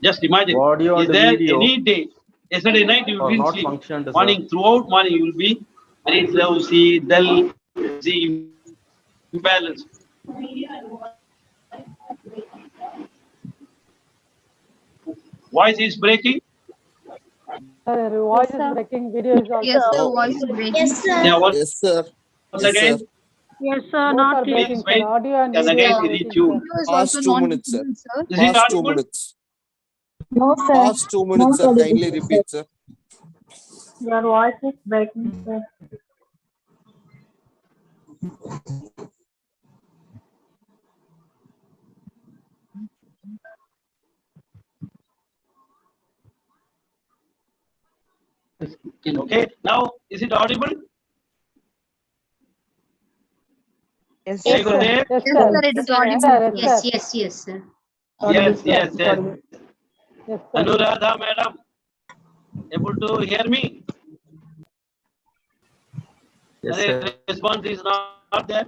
Speaker 1: Just imagine,
Speaker 4: Audio
Speaker 1: is
Speaker 4: and
Speaker 1: there
Speaker 4: video
Speaker 1: any day, yesterday night you
Speaker 4: are
Speaker 1: didn't
Speaker 4: not
Speaker 1: sleep,
Speaker 4: functioned, sir.
Speaker 1: morning, throughout morning you will be very drowsy, dull, imbalanced. Voice is breaking.
Speaker 8: Sir, your voice
Speaker 6: Yes,
Speaker 8: is
Speaker 6: sir.
Speaker 8: breaking. Video is also.
Speaker 2: Yes, sir.
Speaker 7: No.
Speaker 2: Voice is breaking.
Speaker 11: Yes, sir.
Speaker 1: Yeah, once
Speaker 7: Yes, sir. Yes,
Speaker 1: again,
Speaker 7: sir.
Speaker 10: Yes, sir.
Speaker 8: Both are breaking,
Speaker 1: please
Speaker 8: sir.
Speaker 1: wait.
Speaker 8: Audio and
Speaker 1: Can
Speaker 8: video
Speaker 1: again
Speaker 8: is
Speaker 1: be
Speaker 8: breaking,
Speaker 1: retuned.
Speaker 2: Video is
Speaker 7: Past
Speaker 2: also
Speaker 7: 2
Speaker 2: not
Speaker 7: minutes, sir.
Speaker 2: visible, sir.
Speaker 1: Is it
Speaker 7: Past 2
Speaker 1: audible?
Speaker 7: minutes.
Speaker 10: No, sir.
Speaker 7: Past 2 minutes, sir. Kindly repeat, sir.
Speaker 10: Your voice is breaking, sir.
Speaker 1: Okay, now is it audible?
Speaker 2: Yes,
Speaker 1: Jai
Speaker 6: Yes, sir.
Speaker 1: Gurudev.
Speaker 8: Yes,
Speaker 2: Yes,
Speaker 8: sir.
Speaker 2: sir. It is
Speaker 8: Yes,
Speaker 2: audible.
Speaker 8: sir.
Speaker 9: Yes,
Speaker 8: Yes,
Speaker 9: yes, yes, sir.
Speaker 1: Yes, yes, yes.
Speaker 8: sir. Yes, sir.
Speaker 1: Anuradha madam, able to hear me?
Speaker 4: Yes,
Speaker 1: The
Speaker 4: sir.
Speaker 1: response is not there.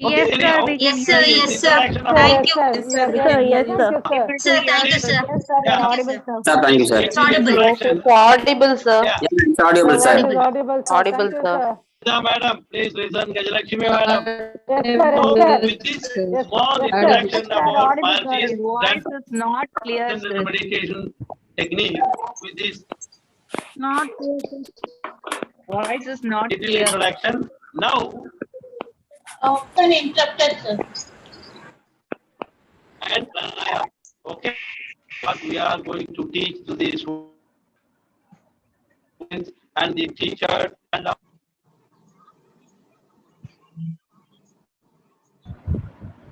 Speaker 10: Yes,
Speaker 1: Okay,
Speaker 10: sir.
Speaker 1: anyhow,
Speaker 10: We can
Speaker 9: Yes,
Speaker 10: hear
Speaker 9: sir,
Speaker 10: you.
Speaker 9: yes, sir.
Speaker 1: interaction
Speaker 8: Sir,
Speaker 1: about
Speaker 8: yes, sir.
Speaker 3: Yes, sir.
Speaker 10: Yes, sir. Yes,
Speaker 8: Thank
Speaker 10: sir.
Speaker 8: you, sir.
Speaker 2: Able to
Speaker 9: Sir,
Speaker 2: hear
Speaker 9: thank you,
Speaker 2: you.
Speaker 9: sir.
Speaker 2: Yes, sir. You're
Speaker 1: yeah,
Speaker 2: audible, sir.
Speaker 13: Sir, thank you, sir.
Speaker 9: It's audible.
Speaker 1: interaction.
Speaker 10: Audible, sir.
Speaker 1: Yeah,
Speaker 13: It's audible,
Speaker 8: Your
Speaker 13: sir.
Speaker 8: voice is audible, sir.
Speaker 10: Audible,
Speaker 8: Thank you,
Speaker 10: sir.
Speaker 8: sir.
Speaker 1: Anuradha madam, please listen, Gajalakshmi madam.
Speaker 8: Yes, sir. Yes,
Speaker 1: So
Speaker 8: sir.
Speaker 1: with this
Speaker 8: Yes,
Speaker 1: small
Speaker 8: yes, sir.
Speaker 1: interaction
Speaker 2: Sir,
Speaker 1: about
Speaker 2: audible, sir.
Speaker 1: Parsis
Speaker 2: Your voice is not clear,
Speaker 1: transcendental
Speaker 2: sir.
Speaker 1: meditation technique, with this
Speaker 2: Not clear, sir. Voice is not
Speaker 1: little
Speaker 2: clear.
Speaker 1: introduction, now
Speaker 11: Often interrupted, sir.
Speaker 1: and pranayama. Okay, what we are going to teach to the students and the teacher and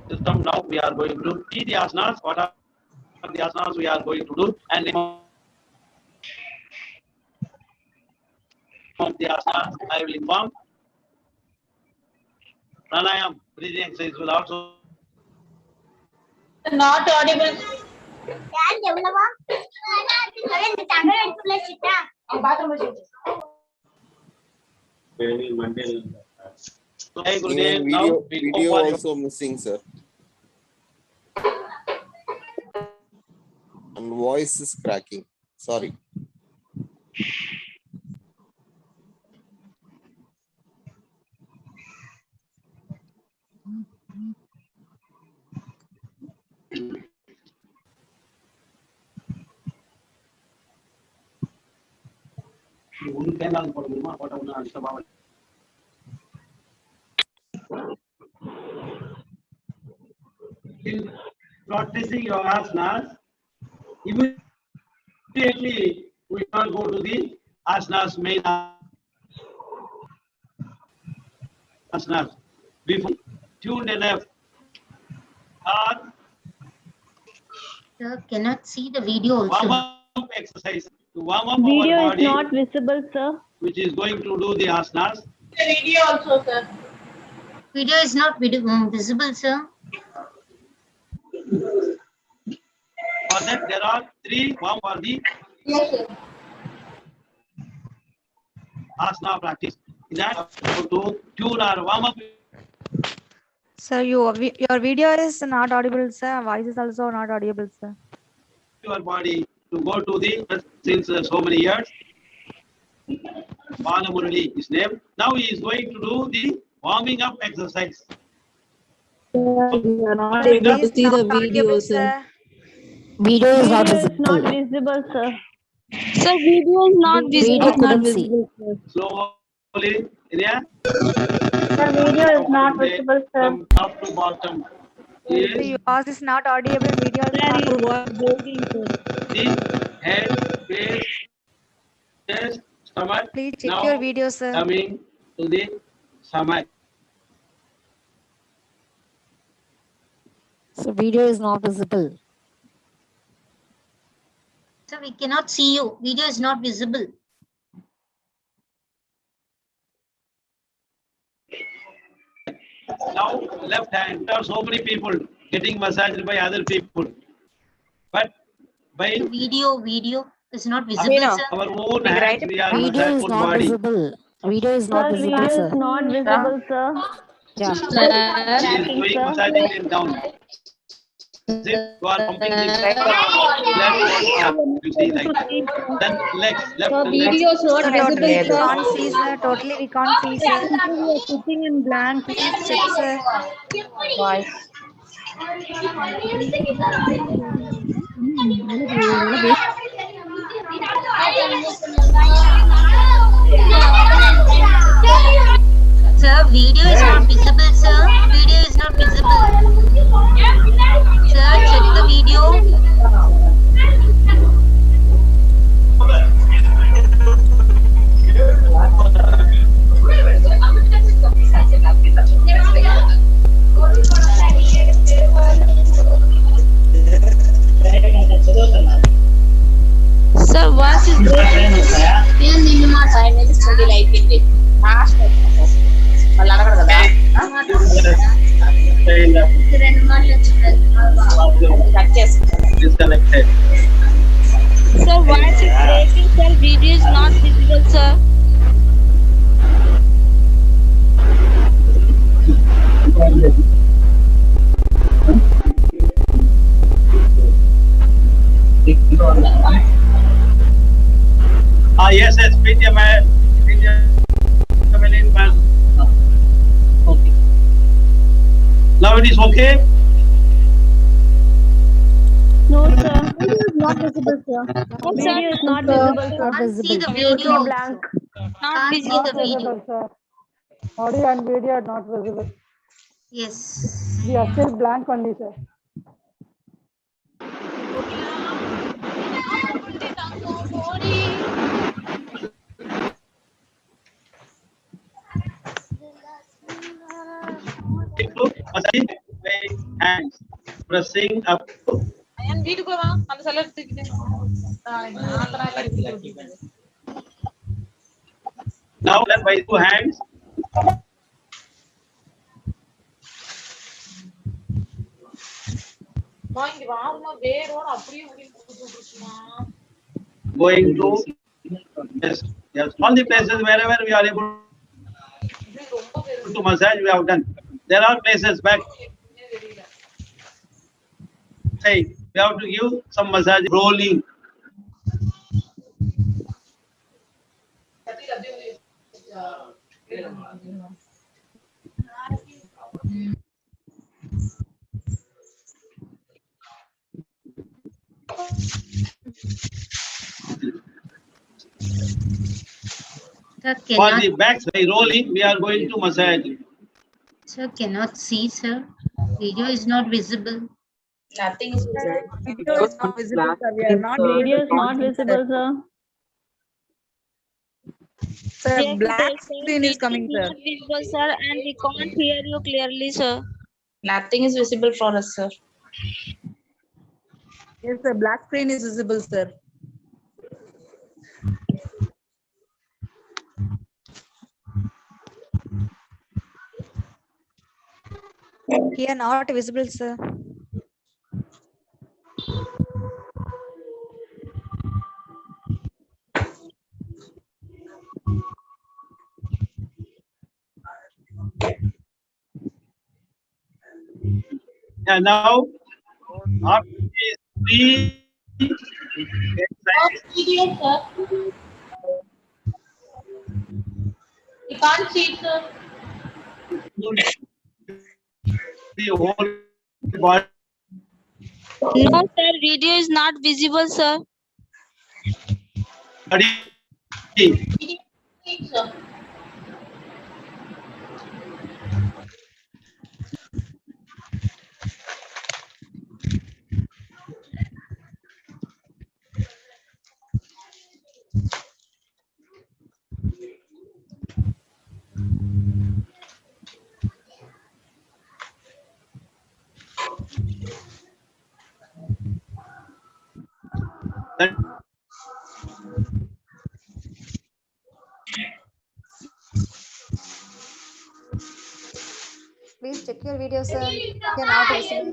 Speaker 1: system. Now we are going to see the asanas. What are the asanas we are going to do, and of the asanas I will inform. Pranayam, breathing exercise will also.
Speaker 11: Not audible.
Speaker 1: Hey, Gurudev,
Speaker 7: Even
Speaker 1: now
Speaker 7: video,
Speaker 1: we go
Speaker 7: video
Speaker 1: for your
Speaker 7: also missing, sir. And voice is cracking. Sorry.
Speaker 1: in practicing your asanas, immediately we can't go to the asanas, main asanas. Before tuned enough or
Speaker 9: Sir, cannot see the video
Speaker 1: warm
Speaker 9: also.
Speaker 1: up exercise to warm up
Speaker 10: Video
Speaker 1: our
Speaker 10: is
Speaker 1: body,
Speaker 10: not visible, sir.
Speaker 1: which is going to do the asanas.
Speaker 11: The video also, sir.
Speaker 9: Video is not visible, sir.
Speaker 1: For that, there are 3 warm for the
Speaker 11: Yes, sir.
Speaker 1: asana practice. In that, go to tune or warm up
Speaker 12: Sir, your video is not audible, sir. Voice is also not audible, sir.
Speaker 1: your body to go to the since so many years. Balamurali is name. Now he is going to do the warming up exercise.
Speaker 10: We are not
Speaker 12: Sir,
Speaker 10: able
Speaker 12: it
Speaker 10: to
Speaker 12: is
Speaker 10: see the
Speaker 12: not audible,
Speaker 10: video, sir.
Speaker 12: sir.
Speaker 9: Video is not
Speaker 10: Video is
Speaker 9: visible.
Speaker 10: not visible, sir. Sir, video is not
Speaker 13: Video couldn't see.
Speaker 1: Slowly, Iria.
Speaker 10: Sir, video is not visible, sir.
Speaker 1: From top to bottom. Is
Speaker 12: Your voice is not audible. Video is not.
Speaker 10: Your voice breaking, sir.
Speaker 1: the head, face, chest, stomach.
Speaker 12: Please check
Speaker 1: Now
Speaker 12: your video, sir.
Speaker 1: coming to the stomach.
Speaker 13: So video is not visible.
Speaker 9: So we cannot see you. Video is not visible.
Speaker 1: Now left hand. There are so many people getting massaged by other people. But by
Speaker 9: Video is not visible, sir.
Speaker 1: our own hands, we are
Speaker 13: Video
Speaker 1: massaged
Speaker 13: is
Speaker 1: full
Speaker 13: not
Speaker 1: body.
Speaker 13: visible. Video is not visible, sir.
Speaker 10: Not visible, sir.
Speaker 13: Yeah.
Speaker 1: She is doing massaging it down. Sit, you are pumping the left up. You see like that. Then legs, left and
Speaker 10: Video is not
Speaker 12: Totally we
Speaker 10: visible,
Speaker 12: can't see, sir. Totally we can't see, sir.
Speaker 10: We are sitting in blank.
Speaker 12: Please check, sir.
Speaker 9: Sir, video is not visible, sir. Video is not visible. Sir, check the video.
Speaker 10: Sir, voice is breaking.
Speaker 1: Disconnected.
Speaker 10: Sir, voice is breaking, sir. Video is not visible, sir.
Speaker 1: Yes, speak your man. Speak your man. Okay. Now it is okay.
Speaker 10: No, sir. Video is not visible, sir. Video is not visible, sir.
Speaker 9: Can't see the
Speaker 10: Video
Speaker 9: video.
Speaker 10: blank. Not
Speaker 9: Can't see
Speaker 10: visible.
Speaker 9: the video.
Speaker 8: Visible, sir. Audio and video are not visible.
Speaker 9: Yes.
Speaker 8: We are still blank only, sir.
Speaker 1: Hands pressing up. Now left by two hands. Going to yes, yes. All the places wherever we are able to massage, we have done. There are places back. Say we have to give some massage rolling.
Speaker 9: Sir,
Speaker 1: For the
Speaker 9: cannot,
Speaker 1: backs by rolling, we are going to massage.
Speaker 9: sir, cannot see, sir. Video is not visible.
Speaker 10: Video is not visible, sir. Video is not visible, sir.
Speaker 2: Sir, black screen is coming, sir.
Speaker 10: Not visible, sir, and we can't hear you clearly, sir.
Speaker 14: Nothing is visible for us, sir.
Speaker 2: Yes, sir. Black screen is visible, sir.
Speaker 12: Here not visible, sir.
Speaker 1: And now after these three
Speaker 10: Video, sir. We can't see, sir.
Speaker 1: the whole body.
Speaker 10: No, sir. Video is not visible, sir.
Speaker 12: Please check your video, sir. You're not visible.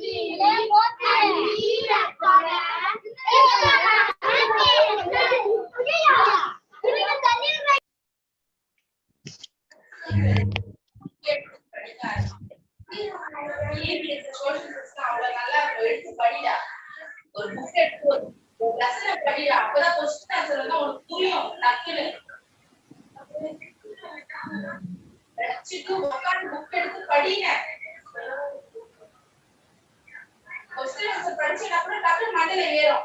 Speaker 14: ஒரு book எடுத்து ஒரு லெசனை படிடா அப்பதான் question answer வந்து உங்களுக்கு புரியும் டக்குன்னு படிச்சுட்டு உட்காந்து புக் எடுத்து படிங்க கொஸ்டின் ஆன்சர் படிச்சீங்கன்னா கூட டக்குன்னு மண்டையில ஏறும்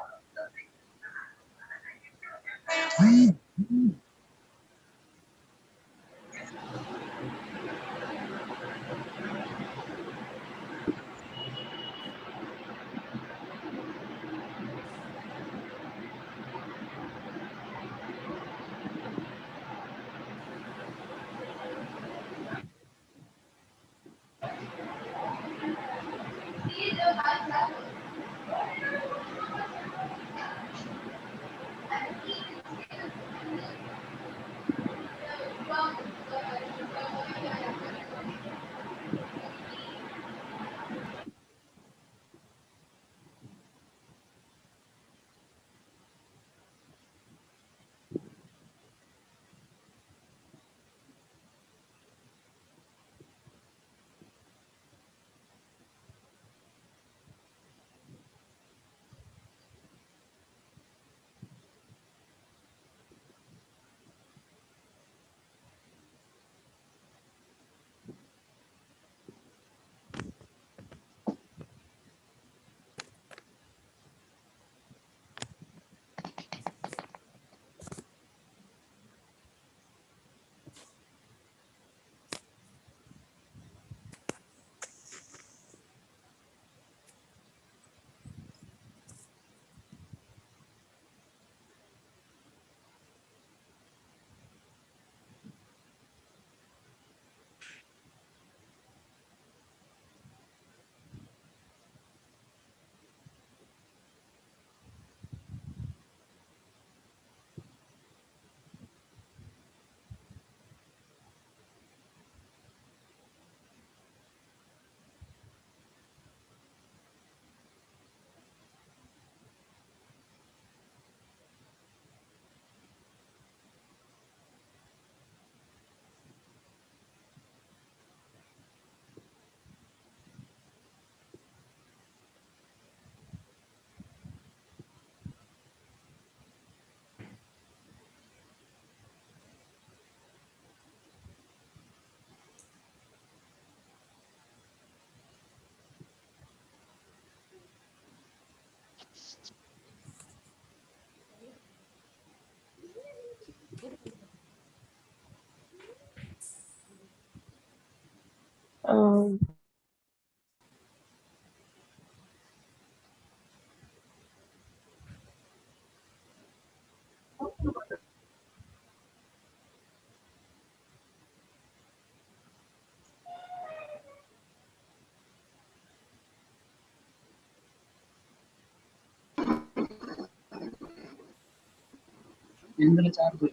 Speaker 1: Indra charge.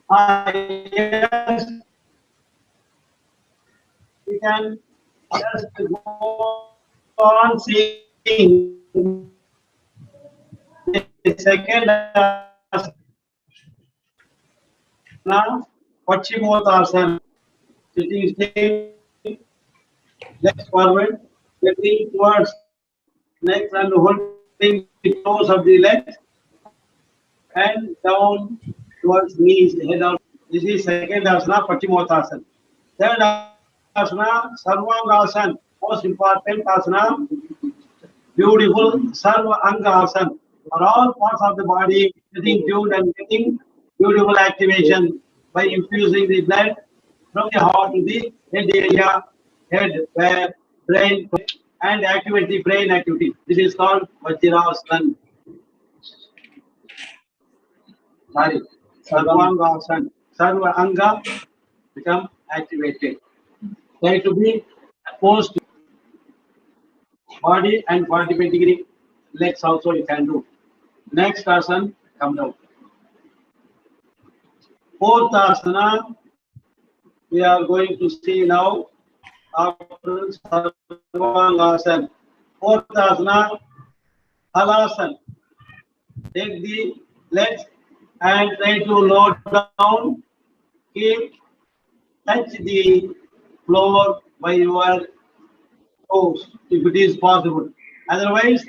Speaker 1: Yes. We can just go on seeing the second now Paschimottanasana. Sitting still, legs forward, getting towards neck and holding the toes of the legs and down towards knees, head out. This is second asana, Paschimottanasana. Third asana, Sarvangasana, most important asana. beautiful Sarva Anga Asana. For all parts of the body getting tuned and getting beautiful activation by infusing the blood from the heart to the head area, head, where, brain, and activate the brain activity. This is called Vajrasana. Sorry, Sarvanga Asana. Sarva Anga become activated. Try to be opposed body and 45-degree legs also you can do. Next asana, come down. Fourth asana, we are going to see now after Sarvangasana. Fourth asana, Halasana. Take the legs and try to lower down. Keep touch the floor by your toes if it is possible. Otherwise,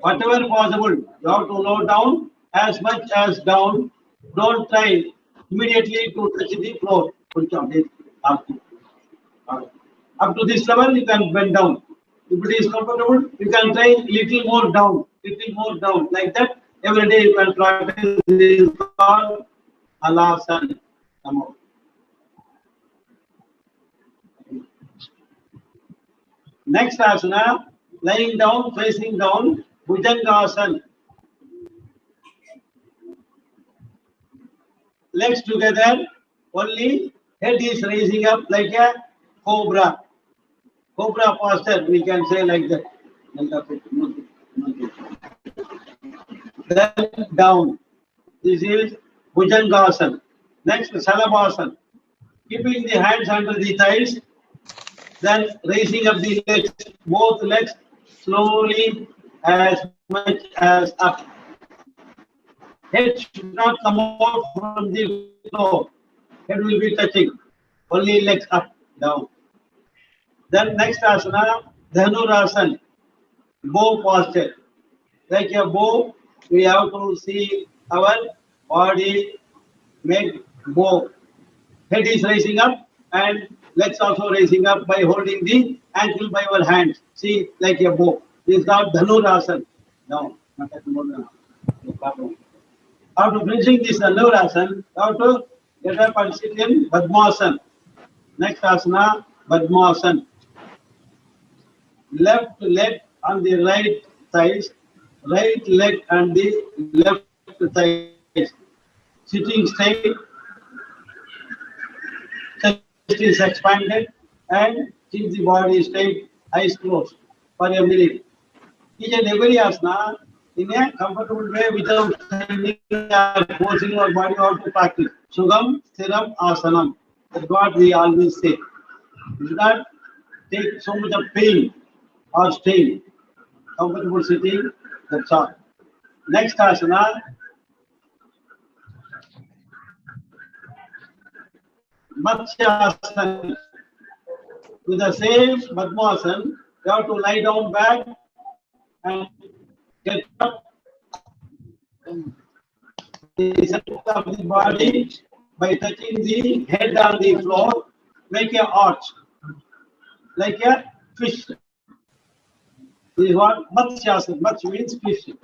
Speaker 1: whatever possible, you have to lower down as much as down. Don't try immediately to touch the floor. Up to this level, you can bend down. If it is comfortable, you can try little more down, like that. Every day you can practice. This is called Halasana. Next asana, lying down, facing down, Bhujangasana. Legs together, only head is raising up like a cobra. Cobra posture, we can say like that. Then down. This is Bhujangasana. Next, Salabhasana. Keeping the hands under the thighs, then raising up the legs, both legs slowly as much as up. Head should not come out from the floor. Head will be touching. Only legs up, down. Then next asana, Dhanurasana, bow posture. Like a bow, we have to see our body make bow. Head is rising up and legs also raising up by holding the ankle by our hands. See, like a bow. This is called Dhanurasana. No, not at the moment. After finishing this Dhanurasana, you have to get up and sit in Padmasana. Next asana, Padmasana. Left leg on the right thighs, right leg on the left thighs. Sitting straight, chest is expanded, and keep the body straight, eyes closed for a minute. Each and every asana in a comfortable way without forcing our body out to practice. Sugam Stiram Asanam. That's what we always say. You should not take so much of pain or strain. Comfortable sitting, that's all. Next asana, Matsyasana. With the same Padmasana, you have to lie down back and get up. The center of the body by touching the head on the floor, make a arch, like a fish. This is what Matsyasana. Matsya means fish.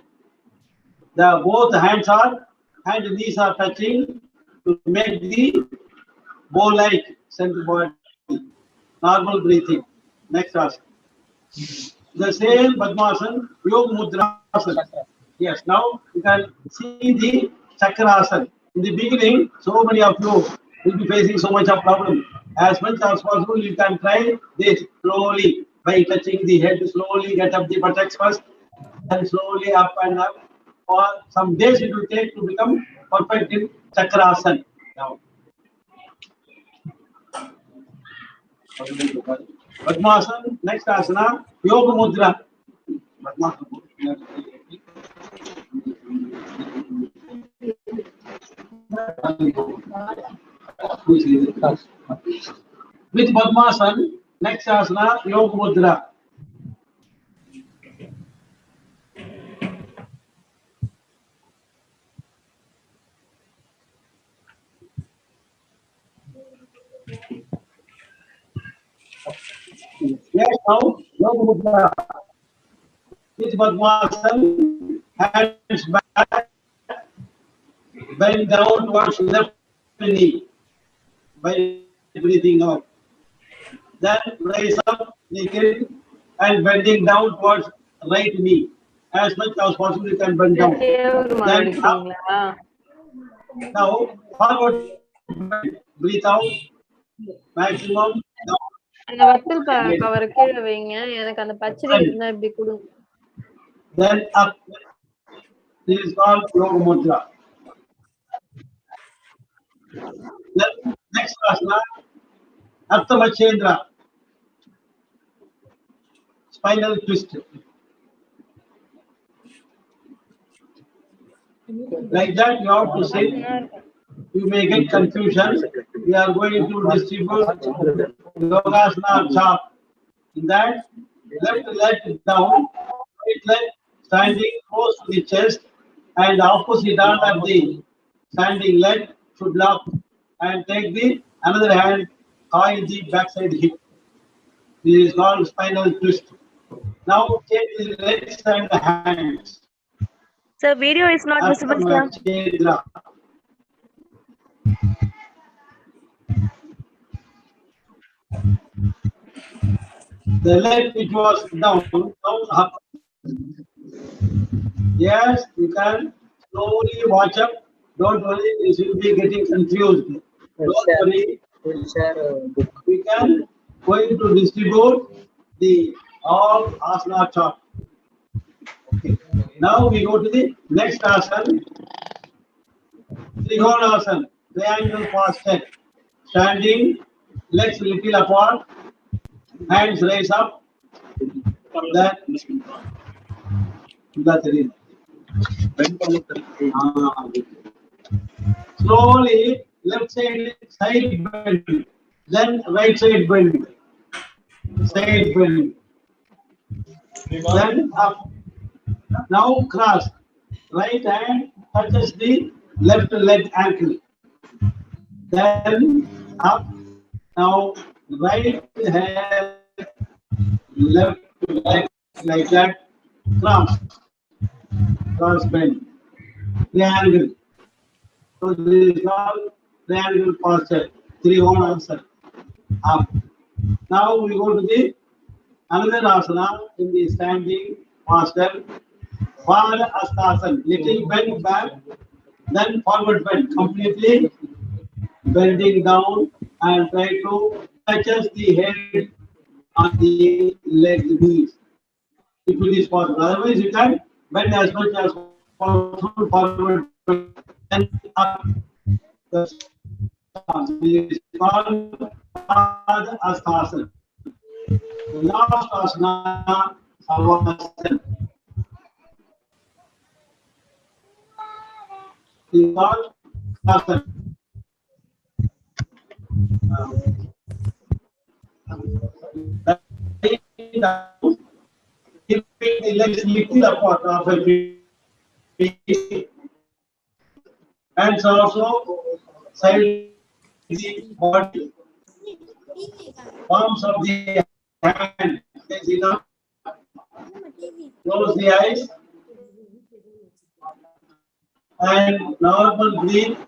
Speaker 1: The both hands are and knees are touching to make the bow-like center body. Normal breathing. Next asana. The same Padmasana, Yoga Mudrasana. Yes, now you can see the Chakrasana. In the beginning, so many of you will be facing so much of problem. As much as possible, you can try this slowly by touching the head. Slowly get up the buttocks first, and slowly up and up. For some days it will take to become perfect in Chakrasana. Now, Padmasana, next asana, Yoga Mudra. With Padmasana, next asana, Yoga Mudra. Yes, now Yoga Mudra. With Padmasana, hands back, bend down towards left knee by breathing out. Then raise up naked and bending down towards right knee. As much as possible, you can bend down. Then up. Now forward bend. Breathe out. Maximum. Down.
Speaker 6: அந்த வத்தல் கவரை கீழே வைங்க. எனக்கு அந்த பச்சடி இருந்தா இப்படி கொடுங்க.
Speaker 1: Then up. This is called Yoga Mudra. Then next asana, Arthamachendra. Spinal twist. Like that, you have to sit. You may get confusion. We are going to distribute Yogasana&Chapter. In that, left leg down, right leg standing close to the chest, and opposite arm of the standing leg should lock, and take the another hand, coil the backside hip. This is called spinal twist. Now take the legs and the hands.
Speaker 10: Sir, video is not visible, sir.
Speaker 1: Arthamachendra. The leg which was down, now up. Yes, you can slowly watch up. Don't worry, you should be getting confused. Don't worry. We can going to distribute the all asana chart. Okay. Now we go to the next asana. Trikonasana, triangle posture. Standing, legs little apart, hands raise up. That. Slowly, left side bend, then right side bend, side bend, then up. Now cross. Right hand touches the left leg ankle. Then up. Now right hand, left leg like that. Cross. Cross bend. Triangle. So this is called triangle posture. Trikonasana. Up. Now we go to the another asana in the standing posture. Astasana. Little bend back, then forward bend. Completely bending down and try to touches the head on the leg knees. If it is possible. Otherwise, you can bend as much as possible forward and up. This is called Astasana. The last asana, Savasana. It is called Asana. Keeping the legs little apart of a feet. Hands also side the body. Palms of the hand facing up. Close the eyes. And normal breathe.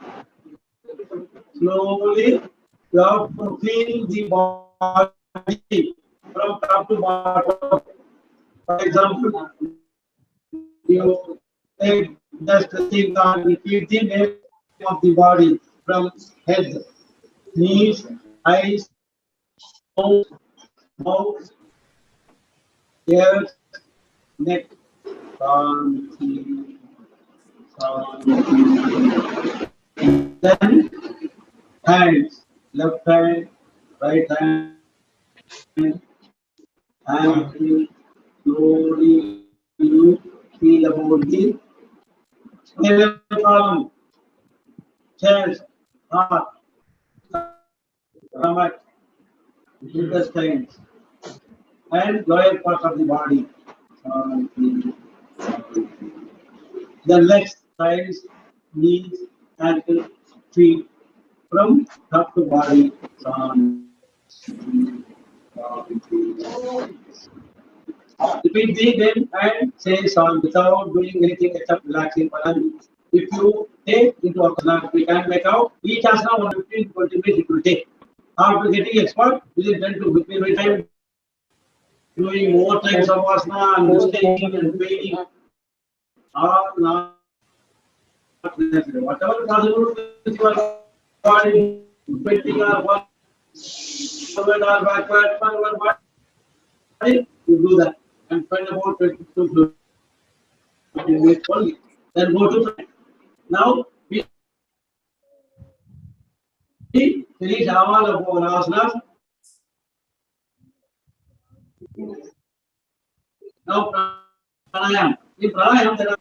Speaker 1: Slowly, you have to feel the body from top to bottom. For example, you take just a thing on the 15 of the body from head, knees, eyes, mouth, ears, neck. Then hands, left hand, right hand, and slowly you feel about the spinal column, chest, heart, stomach, intestines, and lower parts of the body. The legs, thighs, knees, ankles, feet, from top to body. Repeat the name and say song without doing anything except relaxing. If you take into account, we can make out each asana 115 20 minutes it will take. After getting expert, within 10 to 15 minutes time, doing more types of asana and staying and waiting are not necessary. Whatever possible with your body, bending or forward or backward, forward body, you do that and spend about 20 to 15 minutes only. Then go to now we finish all of our asanas. Now pranayam. In pranayam there are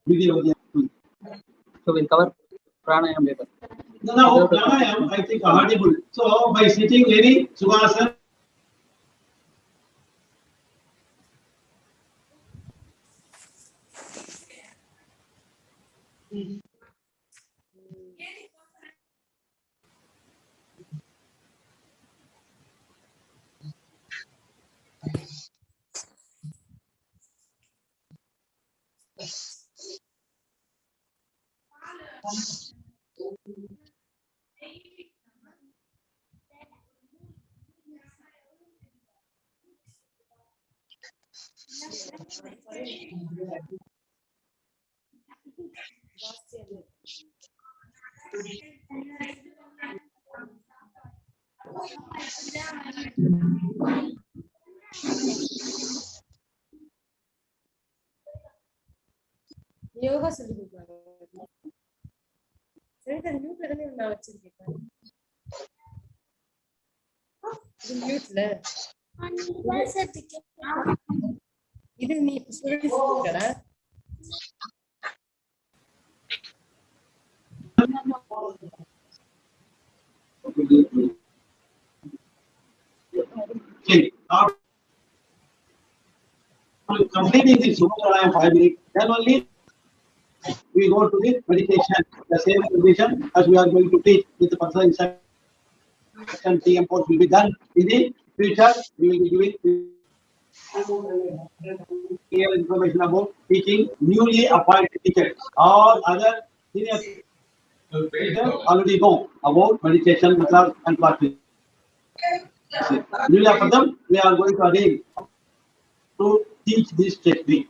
Speaker 1: video.
Speaker 15: So we'll cover pranayam later.
Speaker 1: No, pranayam I think audible. So by sitting very Sukhasana.
Speaker 3: Yoga சொல்லி கொடுக்குறாங்க. சரி sir மியூட்ல தானே நான் வச்சிருக்கேன். இது மியூட்ல இது நீ சொல்லிருக்கடா.
Speaker 1: Okay. After completing the Sukhasana 5 minutes, then only we go to the meditation, the same meditation as we are going to teach with the personal instruction. TM course will be done in the future. We will be giving clear information about teaching newly appointed teachers. All other senior teachers already know about meditation methods and practice. Newly for them, we are going to again to teach this technique.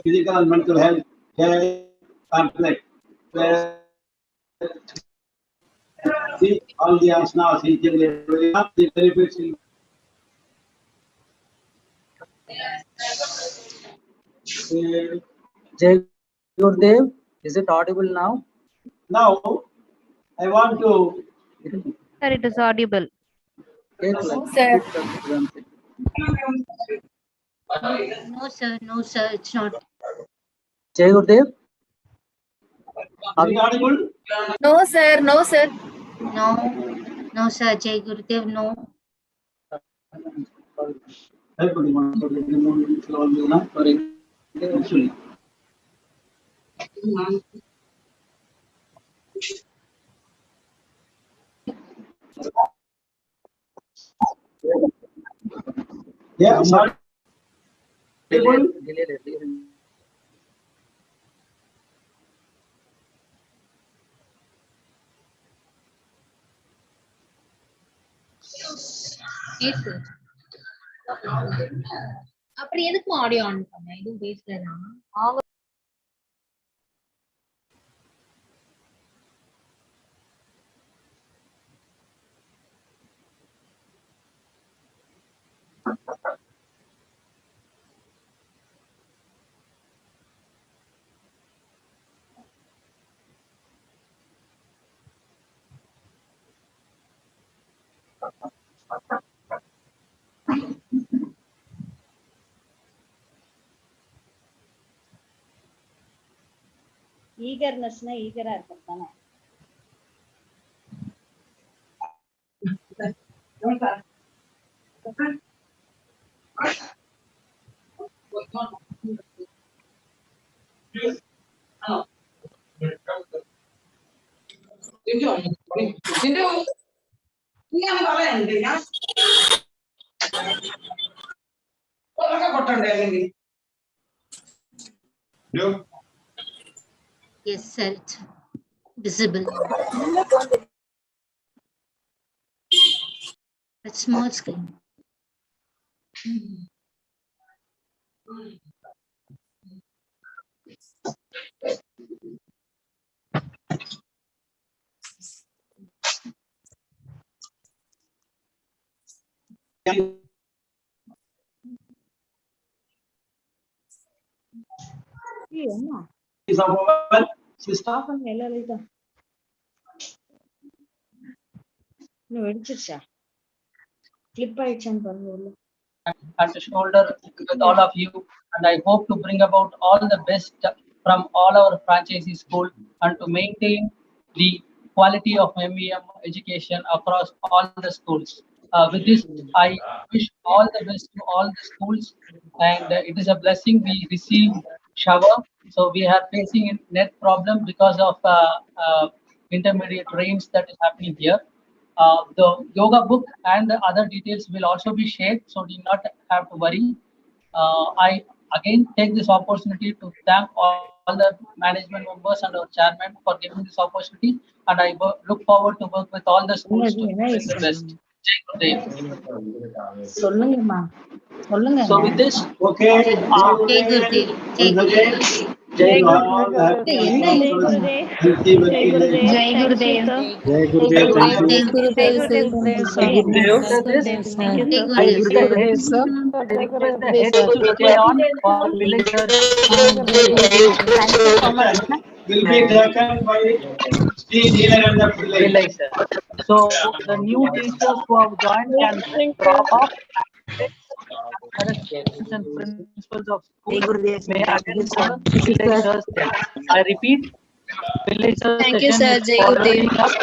Speaker 1: Physical and mental health, complex. See all the asanas, each and every the benefits.
Speaker 15: Jai Gurudev, is it audible now?
Speaker 1: Now, I want to.
Speaker 12: Sir, it is audible.
Speaker 9: Sir. No, sir, it's not.
Speaker 15: Jai Gurudev?
Speaker 1: Are you audible?
Speaker 9: No, sir. No, sir, Jai Gurudev, no.
Speaker 1: Yeah, sorry.
Speaker 9: Yes, sir. அப்புறம் எதுக்கு audio on பண்ண? எதுவும் பேசலனா?
Speaker 10: ஈகர்னஸ்னா ஈகரா இருக்கிறது தானே.
Speaker 9: Yes, sir. It's visible. A small screen.
Speaker 10: என்ன
Speaker 1: Is our system.
Speaker 10: Of பண்ண எல்லா லைட்டும் இன்னும் வெடிச்சிருச்சா? கிளிப் ஆயிடுச்சான்னு பாருங்க உள்ள.
Speaker 15: And shoulder with all of you, and I hope to bring about all the best from all our franchisee school and to maintain the quality of MEM education across all the schools. With this, I wish all the best to all the schools, and it is a blessing we received shower. So we are facing a net problem because of intermediate rains that is happening here. The yoga book and the other details will also be shared, so do not have to worry. I again take this opportunity to thank all the management members and our chairman for giving this opportunity, and I look forward to work with all the schools to bring the best. Jai Gurudev.
Speaker 10: சொல்லுங்கம்மா சொல்லுங்க.
Speaker 15: So with this,
Speaker 1: Okay.
Speaker 9: Jai Gurudev. Jai Gurudev.
Speaker 1: Jai
Speaker 10: என்ன
Speaker 6: Gurudev.
Speaker 1: Jai
Speaker 6: Jai Gurudev.
Speaker 11: Jai Gurudev.
Speaker 4: Jai Gurudev. Thank you.
Speaker 9: Jai Gurudev.
Speaker 6: Jai Gurudev.
Speaker 9: Jai
Speaker 6: Thank you,
Speaker 9: Gurudev.
Speaker 6: sir.
Speaker 15: I request the heads to stay on for village sir.
Speaker 11: Thank you so much.
Speaker 1: Will be taken by Sri Neelakanta Pillai.
Speaker 15: Village sir. So the new teachers who have joined can drop off. Parents and principals of school may attend the village sir's session. I repeat, village sir's
Speaker 10: Thank you,
Speaker 15: session
Speaker 10: sir.
Speaker 15: is
Speaker 10: Jai
Speaker 15: following
Speaker 10: Gurudev.
Speaker 15: up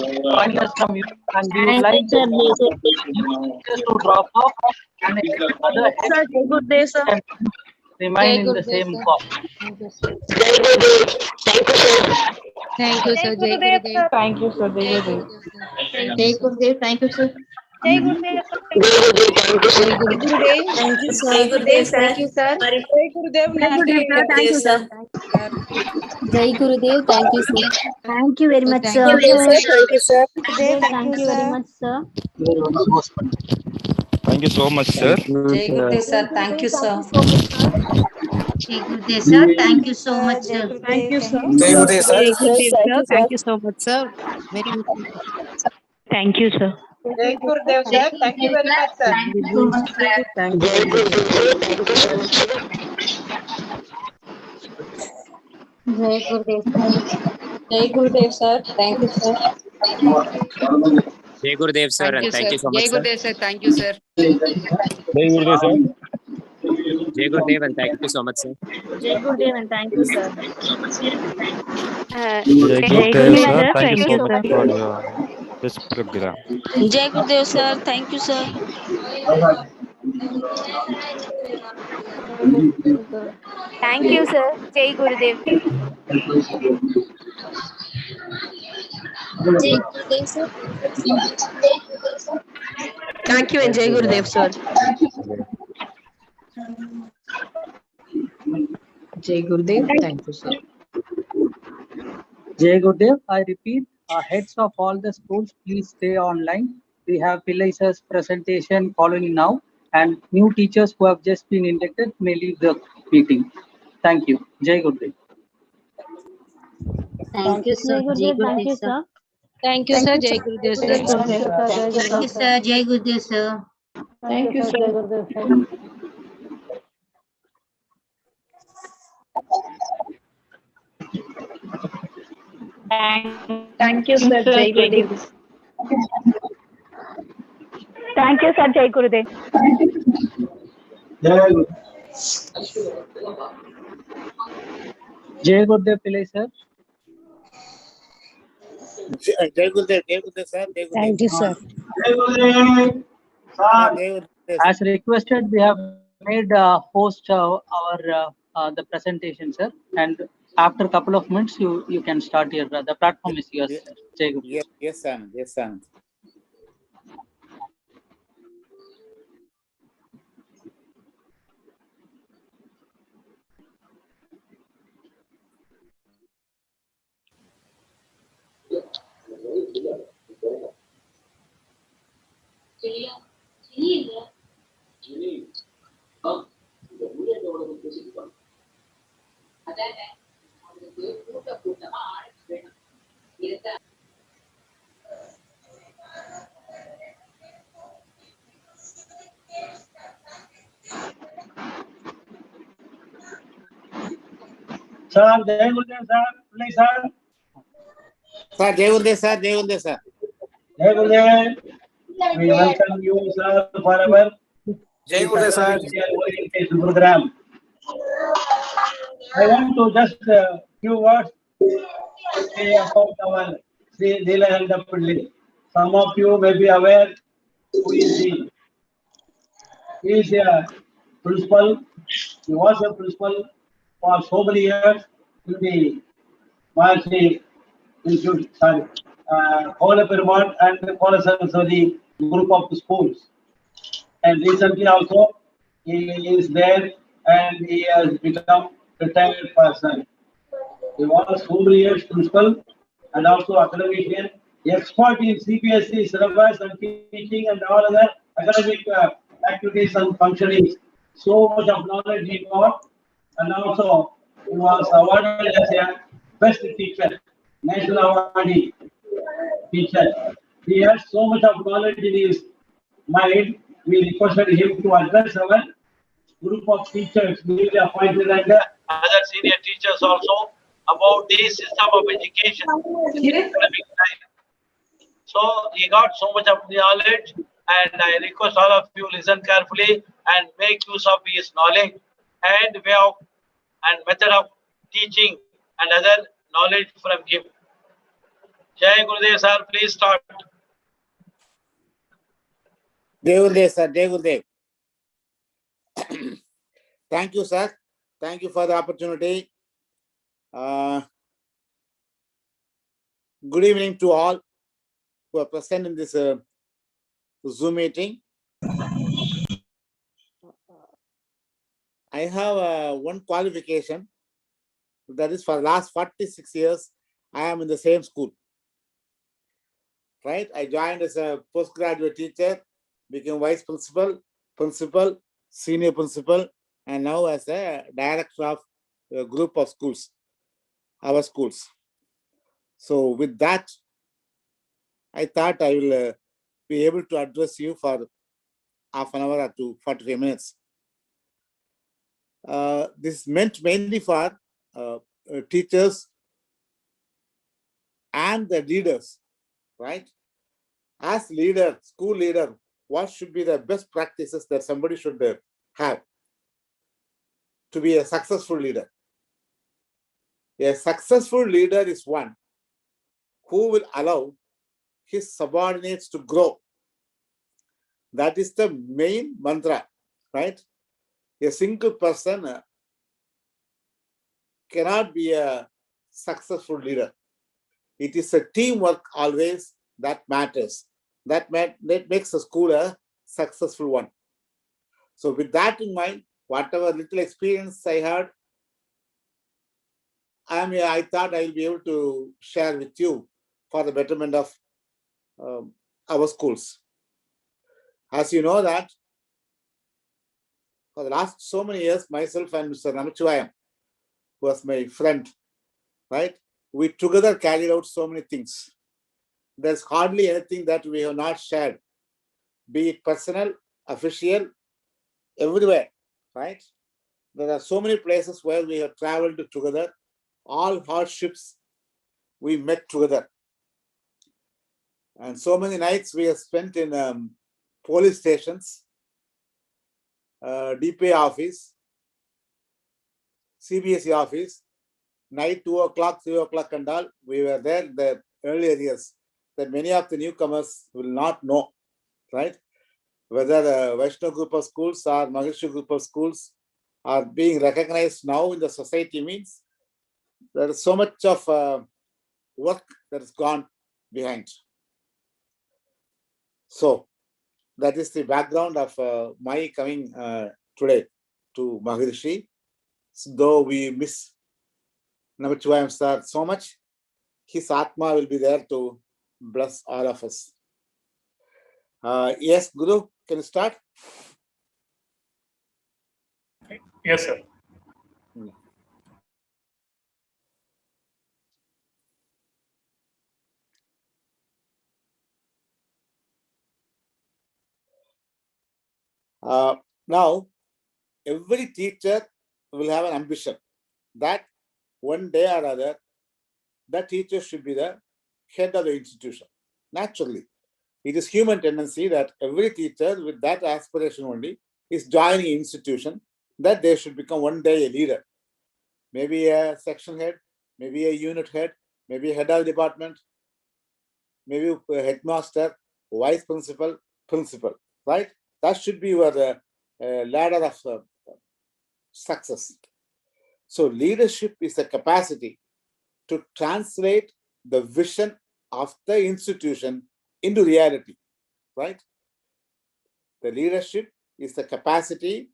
Speaker 15: and join us from you, and we would like the new teachers to drop off and other heads
Speaker 10: Sir, Jai Gurudev, sir.
Speaker 15: can remain in the same form.
Speaker 9: Thank you, sir. Jai Gurudev.
Speaker 8: Thank you, sir. Jai Gurudev.
Speaker 9: Jai Gurudev. Thank you, sir.
Speaker 6: Jai Gurudev.
Speaker 10: Jai Gurudev. Thank you, sir.
Speaker 9: Jai Gurudev. Thank you, sir.
Speaker 10: Jai Gurudev. Thank you, sir.
Speaker 13: Jai Gurudev. Thank you, sir.
Speaker 11: Thank you very much,
Speaker 9: Thank
Speaker 11: sir.
Speaker 9: you, sir.
Speaker 10: Thank you, sir.
Speaker 13: Thank you very much, sir.
Speaker 16: Thank you so much, sir.
Speaker 10: Jai Gurudev, sir. Thank you, sir.
Speaker 9: Jai Gurudev, sir. Thank you so much, sir.
Speaker 10: Thank you, sir.
Speaker 7: Jai Gurudev, sir.
Speaker 10: Thank you so much, sir.
Speaker 13: Very much.
Speaker 11: Thank you, sir.
Speaker 10: Jai Gurudev, sir. Thank you very much, sir.
Speaker 9: Thank you so much, sir.
Speaker 10: Thank you.
Speaker 9: Jai Gurudev, sir.
Speaker 10: Jai Gurudev, sir. Thank you, sir.
Speaker 16: Jai Gurudev, sir, and thank you so much, sir.
Speaker 10: sir. Thank you, sir.
Speaker 16: Jai Gurudev, sir. Jai Gurudev, and thank you so much, sir.
Speaker 11: Jai Gurudev and thank you, sir.
Speaker 16: Jai
Speaker 11: Gurudev, sir.
Speaker 16: Thank you so
Speaker 11: Thank
Speaker 16: much
Speaker 11: you,
Speaker 16: for your this program.
Speaker 10: Jai Gurudev, sir. Thank you, sir.
Speaker 11: Thank you, sir. Jai Gurudev.
Speaker 9: Jai Gurudev, sir.
Speaker 10: Thank you and Jai Gurudev, sir. Jai Gurudev. Thank you, sir.
Speaker 15: Jai Gurudev, I repeat, heads of all the schools, please stay online. We have Pillai sir's presentation following now, and new teachers who have just been inducted may leave the meeting. Thank you. Jai Gurudev.
Speaker 9: Thank you, sir. Jai
Speaker 6: Thank you,
Speaker 9: Gurudev, sir.
Speaker 6: sir.
Speaker 10: Thank you, sir. Jai Gurudev, sir.
Speaker 9: Thank you, sir. Jai Gurudev, sir.
Speaker 8: Thank you, sir. Jai Gurudev, sir.
Speaker 11: Thank you, sir. Jai Gurudev. Thank you, sir. Jai Gurudev.
Speaker 1: Jai Gurudev.
Speaker 15: Jai Gurudev Pillai, sir.
Speaker 17: Jai Gurudev, sir. Jai Gurudev.
Speaker 10: Thank you, sir.
Speaker 15: As requested, we have made host the presentation, sir. And after a couple of minutes, you can start your. The platform is yours, sir. Jai Gurudev.
Speaker 17: Yes, Anand. Yes, Anand.
Speaker 1: Sir, Jai Gurudev, sir. Please, sir.
Speaker 17: Sir, Jai Gurudev, sir. Jai Gurudev, sir.
Speaker 1: Jai Gurudev. We welcome you, sir, forever.
Speaker 18: Jai Gurudev, sir.
Speaker 1: Orientation program. I want to just few words say about our Sri Leela Pillai. Some of you may be aware who is he. He is a principal. He was a principal for so many years in the Maharshi Institute, sorry, Perumal and the Yogasanas&Meditation group of schools. And recently also he is there and he has become retired person. He was so many years principal and also academician, expert in CBSE syllabus and teaching and all other academic activities and functionings. So much of knowledge he got, and also he was awarded as a best teacher, national awardee teacher. He has so much of knowledge in his mind. We requested him to address our group of teachers, newly appointed and other senior teachers also about the system of education in academic time. So he got so much of knowledge, and I request all of you listen carefully and make use of his knowledge and way of and method of teaching and other knowledge from him. Jai Gurudev, sir, please start.
Speaker 17: Jai Gurudev, sir. Jai Gurudev. Thank you, sir. Thank you for the opportunity. Good evening to all who are present in this Zoom meeting. I have one qualification. That is, for the last 46 years, I am in the same school. Right? I joined as a postgraduate teacher, became vice principal, senior principal, and now as a director of a group of schools, our schools. So with that, I thought I will be able to address you for half an hour to 45 minutes. This is meant mainly for teachers and the leaders, right? As leader, school leader, what should be the best practices that somebody should have to be a successful leader? A successful leader is one who will allow his subordinates to grow. That is the main mantra, right? A single person cannot be a successful leader. It is a teamwork always that matters. That makes a school a successful one. So with that in mind, whatever little experience I had, I thought I will be able to share with you for the betterment of our schools. As you know that, for the last so many years, myself and Mr. Namachivayam, who was my friend, right? We together carried out so many things. There's hardly anything that we have not shared, be it personal, official, everywhere, right? There are so many places where we have traveled together, all hardships we met together. And so many nights we have spent in police stations, DPA office, CBSE office, night 2 o'clock, 3 o'clock and all, we were there in the earlier years, that many of the newcomers will not know, right? Whether the Vaishnava group of schools or Maharishi group of schools are being recognized now in the society means there is so much of work that has gone behind. So that is the background of my coming today to Maharishi. So, though we miss Namachivayam sir so much, his Atma will be there to bless all of us. Yes, Guru, can you start?
Speaker 19: Yes, sir.
Speaker 17: Now, every teacher will have an ambition that one day or other, that teacher should be the head of the institution. Naturally, it is human tendency that every teacher with that aspiration only is joining an institution, that they should become one day a leader. Maybe a section head, maybe a unit head, maybe a head of department, maybe a headmaster, vice principal, principal, right? That should be your ladder of success. So leadership is the capacity to translate the vision of the institution into reality, right? The leadership is the capacity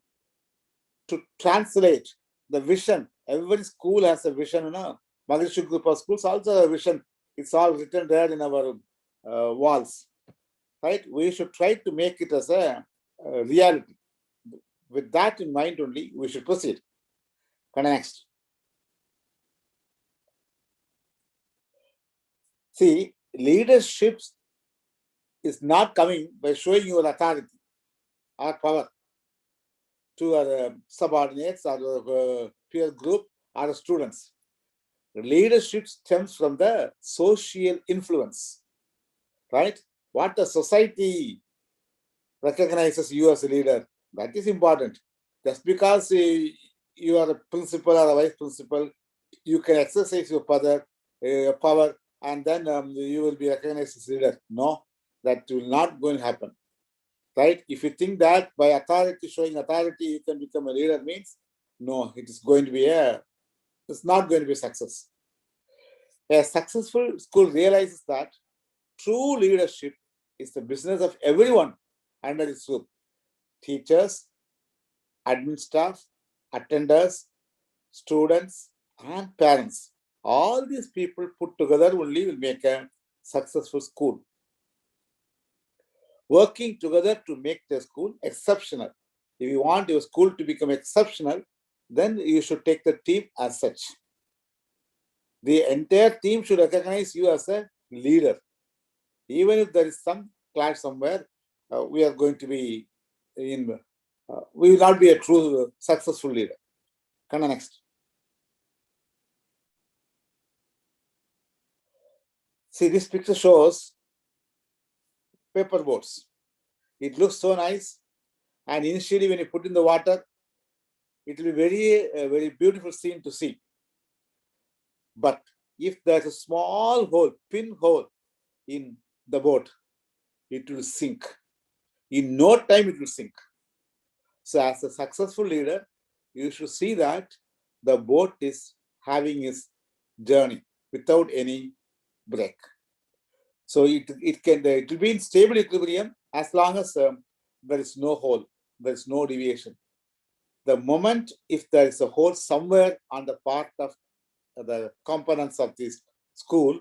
Speaker 17: to translate the vision. Every school has a vision, you know. Maharishi group of schools also have a vision. It's all written there in our walls, right? We should try to make it as a reality. With that in mind only, we should proceed. Next. See, leadership is not coming by showing your authority or power to our subordinates or peer group or students. Leadership stems from the social influence, right? What the society recognizes you as a leader, that is important. Just because you are a principal or a vice principal, you can exercise your power, and then you will be recognized as a leader. No, that will not going to happen, right? If you think that by authority, showing authority, you can become a leader means, no, it is going to be it's not going to be a success. A successful school realizes that true leadership is the business of everyone under its roof. Teachers, admin staff, attenders, students, and parents. All these people put together only will make a successful school. Working together to make the school exceptional. If you want your school to become exceptional, then you should take the team as such. The entire team should recognize you as a leader. Even if there is some clash somewhere, we are going to be in, we will not be a true successful leader. Come on, next. See, this picture shows paper boats. It looks so nice. And initially, when you put in the water, it will be a very beautiful scene to see. But if there's a small hole, pinhole in the boat, it will sink. In no time, it will sink. So as a successful leader, you should see that the boat is having its journey without any break. So it will be in stable equilibrium as long as there is no hole, there is no deviation. The moment if there is a hole somewhere on the part of the components of this school,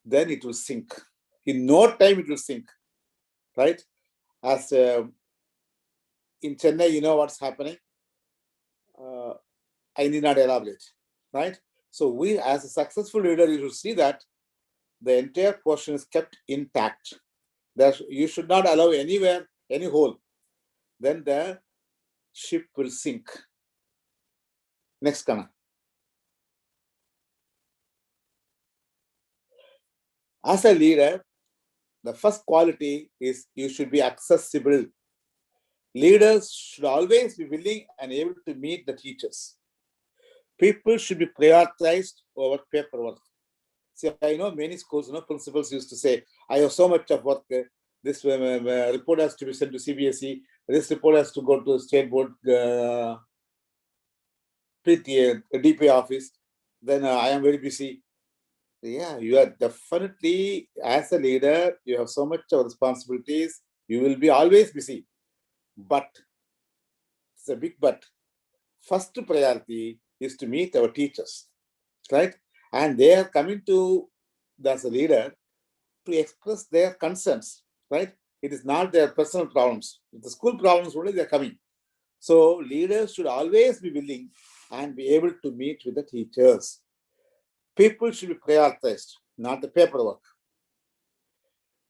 Speaker 17: then it will sink. In no time it will sink, right? As in Chennai, you know what's happening. I need not elaborate, right? So we, as a successful leader, you should see that the entire portion is kept intact. You should not allow anywhere any hole. Then the ship will sink. Next, Kana. As a leader, the first quality is you should be accessible. Leaders should always be willing and able to meet the teachers. People should be prioritized over paperwork. See, I know many schools, principals used to say, I have so much of work. This report has to be sent to CBSE. This report has to go to state board, PTA, DP office. Then I am very busy. Yeah, you are definitely, as a leader, you have so much of responsibilities. You will be always busy. But, it's a big but. First priority is to meet our teachers, right? And they are coming to, as a leader, to express their concerns, right? It is not their personal problems. The school problems only, they are coming. So leaders should always be willing and be able to meet with the teachers. People should be prioritized, not the paperwork.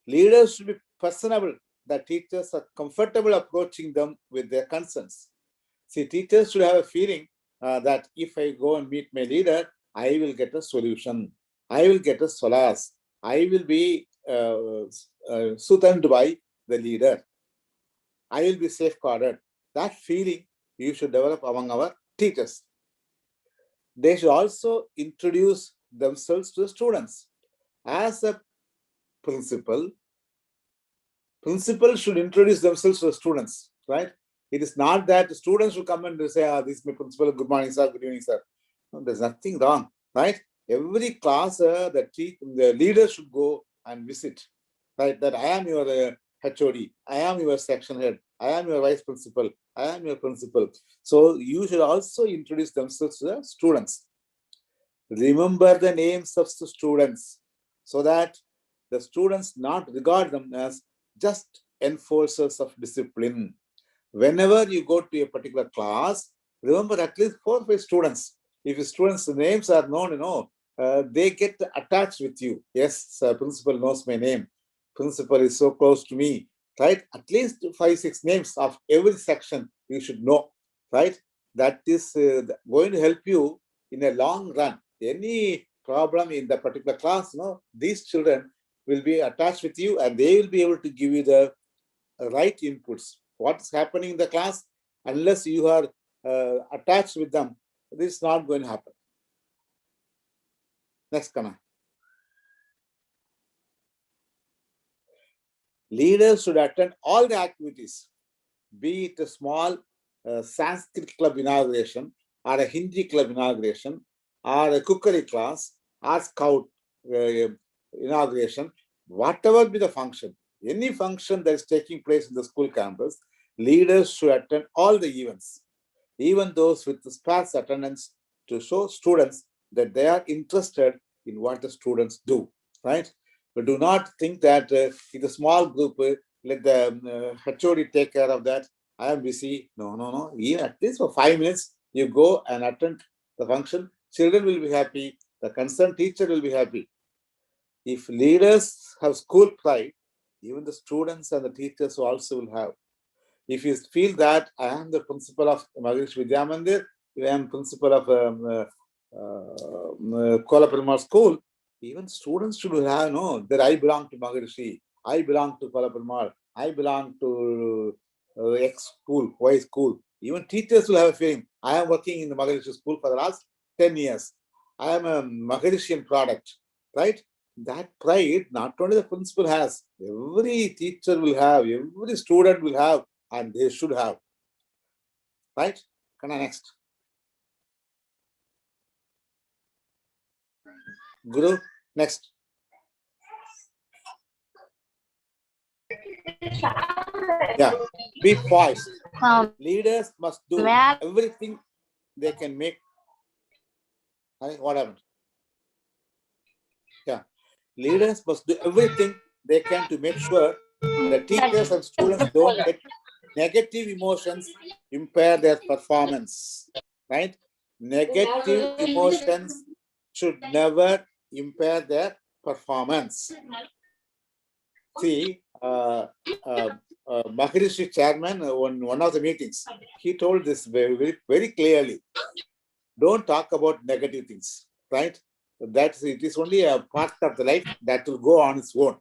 Speaker 17: Leaders should be personable, that teachers are comfortable approaching them with their concerns. See, teachers should have a feeling that if I go and meet my leader, I will get a solution. I will get a solace. I will be soothed by the leader. I will be safeguarded. That feeling you should develop among our teachers. They should also introduce themselves to the students. As a principal should introduce themselves to the students, right? It is not that the students will come and say, this is my principal, good morning, sir, good evening, sir. No, there's nothing wrong, right? Every class, the leader should go and visit, right? That I am your HOD, I am your section head, I am your vice principal, I am your principal. So you should also introduce themselves to the students. Remember the names of the students so that the students not regard them as just enforcers of discipline. Whenever you go to a particular class, remember at least 4 or 5 students. If the students' names are known, they get attached with you. Yes, principal knows my name. Principal is so close to me, right? At least 5, 6 names of every section you should know, right? That is going to help you in a long run. Any problem in the particular class, these children will be attached with you and they will be able to give you the right inputs. What's happening in the class, unless you are attached with them, this is not going to happen. Next comment. Leaders should attend all the activities, be it a small Sanskrit club inauguration, or a Hindi club inauguration, or a cookery class, or scout inauguration, whatever be the function, any function that is taking place in the school campus, leaders should attend all the events, even those with sparse attendance, to show students that they are interested in what the students do, right? But do not think that in a small group, let the HOD take care of that. I am busy. No. Even at least for 5 minutes, you go and attend the function. Children will be happy. The concerned teacher will be happy. If leaders have school pride, even the students and the teachers also will have. If you feel that I am the principal of Maharishi Vidya Mandir, I am principal of Perumal school, even students should have that I belong to Maharishi, I belong to Perumal, I belong to X school, Y school. Even teachers will have a feeling, I am working in the Maharishi school for the last 10 years. I am a Maharishian product, right? That pride, not only the principal has, every teacher will have, every student will have, and they should have. Right? Come on, next. Guru, next. Yeah, be poised. Leaders must do everything they can make. What happened? Yeah, leaders must do everything they can to make sure the teachers and students don't let negative emotions impair their performance. Right? Negative emotions should never impair their performance. See, Maharishi chairman, one of the meetings, he told this very, very clearly. Don't talk about negative things, right? It is only a part of the life that will go on its own,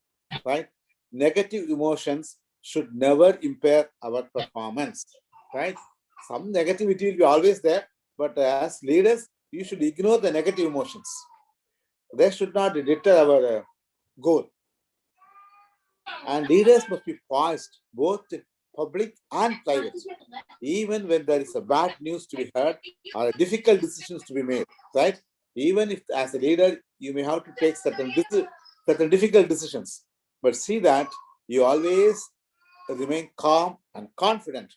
Speaker 17: right? Negative emotions should never impair our performance, right? Some negativity will be always there, but as leaders, you should ignore the negative emotions. They should not deter our goal. And leaders must be poised, both in public and private, even when there is a bad news to be heard or difficult decisions to be made, right? Even if as a leader, you may have to take certain difficult decisions, but see that you always remain calm and confident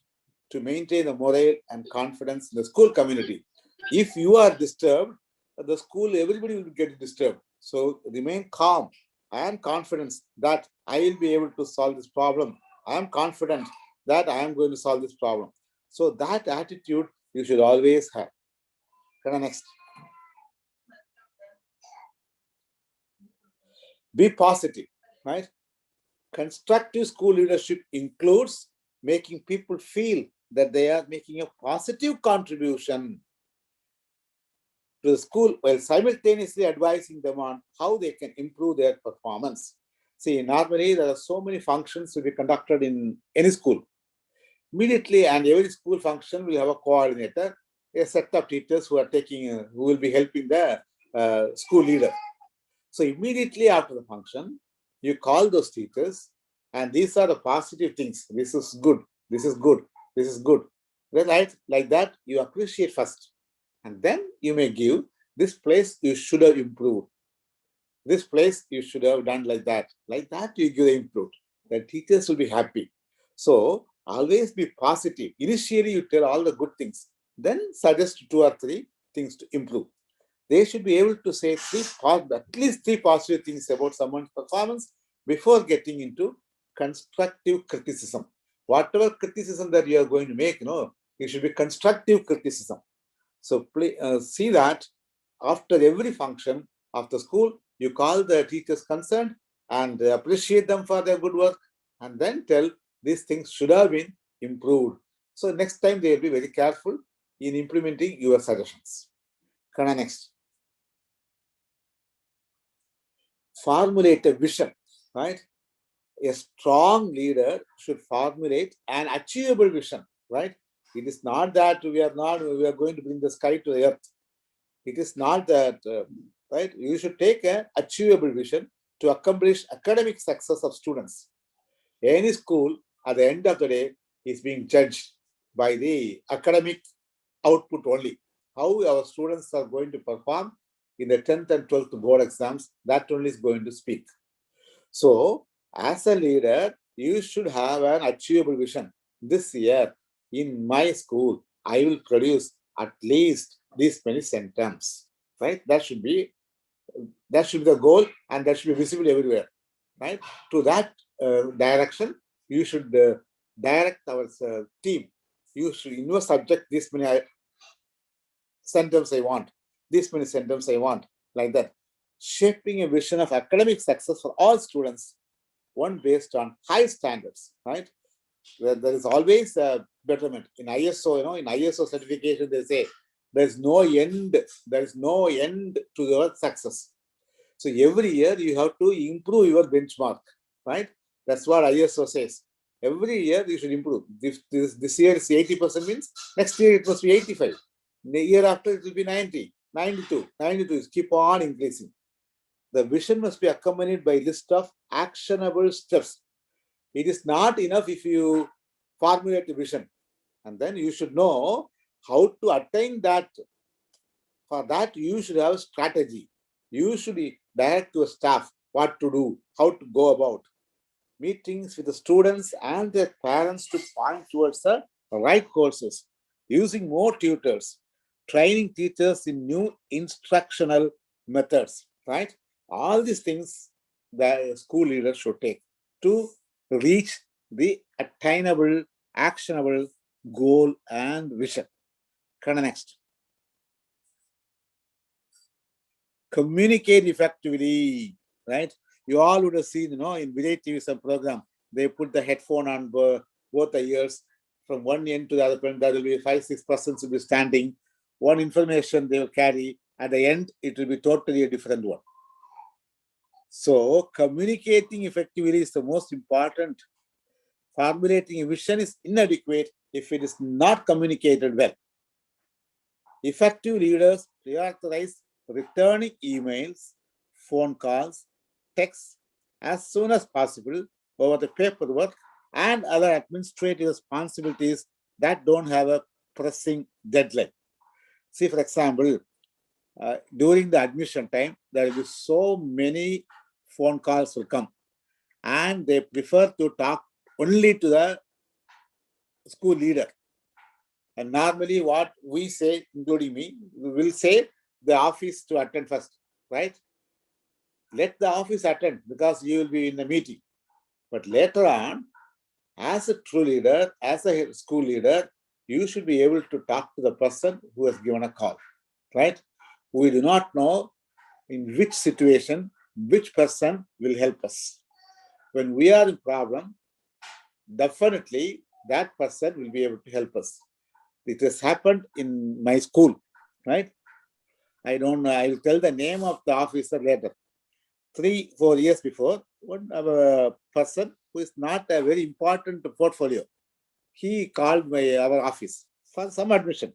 Speaker 17: to maintain the morale and confidence in the school community. If you are disturbed, the school, everybody will get disturbed. So remain calm. I am confident that I will be able to solve this problem. I am confident that I am going to solve this problem. So that attitude you should always have. Next. Be positive, right? Constructive school leadership includes making people feel that they are making a positive contribution to the school while simultaneously advising them on how they can improve their performance. See, normally there are so many functions to be conducted in any school. Immediately, and every school function will have a coordinator, a set of teachers who are who will be helping the school leader. So immediately after the function, you call those teachers, and these are the positive things. This is good. This is good. This is good. Right? Like that, you appreciate first. And then you may give, this place you should have improved. This place you should have done like that. Like that, you give the improved. The teachers will be happy. So always be positive. Initially, you tell all the good things. Then suggest 2 or 3 things to improve. They should be able to say at least 3 positive things about someone's performance before getting into constructive criticism. Whatever criticism that you are going to make, it should be constructive criticism. So see that after every function of the school, you call the teachers concerned and appreciate them for their good work, and then tell these things should have been improved. So next time they will be very careful in implementing your suggestions. Next. Formulate a vision, right? A strong leader should formulate an achievable vision, right? It is not that we are going to bring the sky to the earth. It is not that, right? You should take an achievable vision to accomplish academic success of students. Any school, at the end of the day, is being judged by the academic output only. How our students are going to perform in the 10th and 12th board exams, that only is going to speak. So, as a leader, you should have an achievable vision. This year, in my school, I will produce at least these many centums, right? That should be the goal, and that should be visible everywhere, right? To that direction, you should direct our team. You should, in your subject, this many centums I want, this many centums I want, like that. Shaping a vision of academic success for all students, one based on high standards, right? Where there is always a betterment. In ISO, in ISO certification, they say there's no end to your success. So every year you have to improve your benchmark, right? That's what ISO says. Every year you should improve. This year is 80% means next year it must be 85. The year after it will be 90, 92. 92 is keep on increasing. The vision must be accompanied by a list of actionable steps. It is not enough if you formulate a vision, and then you should know how to attain that. For that, you should have a strategy. You should direct your staff what to do, how to go about. Meetings with the students and their parents to point towards the right courses, using more tutors, training teachers in new instructional methods, right? All these things the school leader should take to reach the attainable, actionable goal and vision. Next. Communicate effectively, right? You all would have seen, in Vijay TV some program, they put the headphone on both the ears. From one end to the other end, there will be 5-6 persons will be standing. One information they will carry. At the end, it will be totally a different one. So, communicating effectively is the most important. Formulating a vision is inadequate if it is not communicated well. Effective leaders prioritize returning emails, phone calls, texts as soon as possible over the paperwork and other administrative responsibilities that don't have a pressing deadline. See, for example, during the admission time, there will be so many phone calls will come, and they prefer to talk only to the school leader. And normally what we say, including me, we will say the office to attend first, right? Let the office attend because you will be in the meeting. But later on, as a true leader, as a school leader, you should be able to talk to the person who has given a call, right? We do not know in which situation, which person will help us. When we are in problem, definitely that person will be able to help us. It has happened in my school, right? I don't know, I will tell the name of the officer later. 3-4 years before, one person who is not a very important portfolio, he called our office for some admission.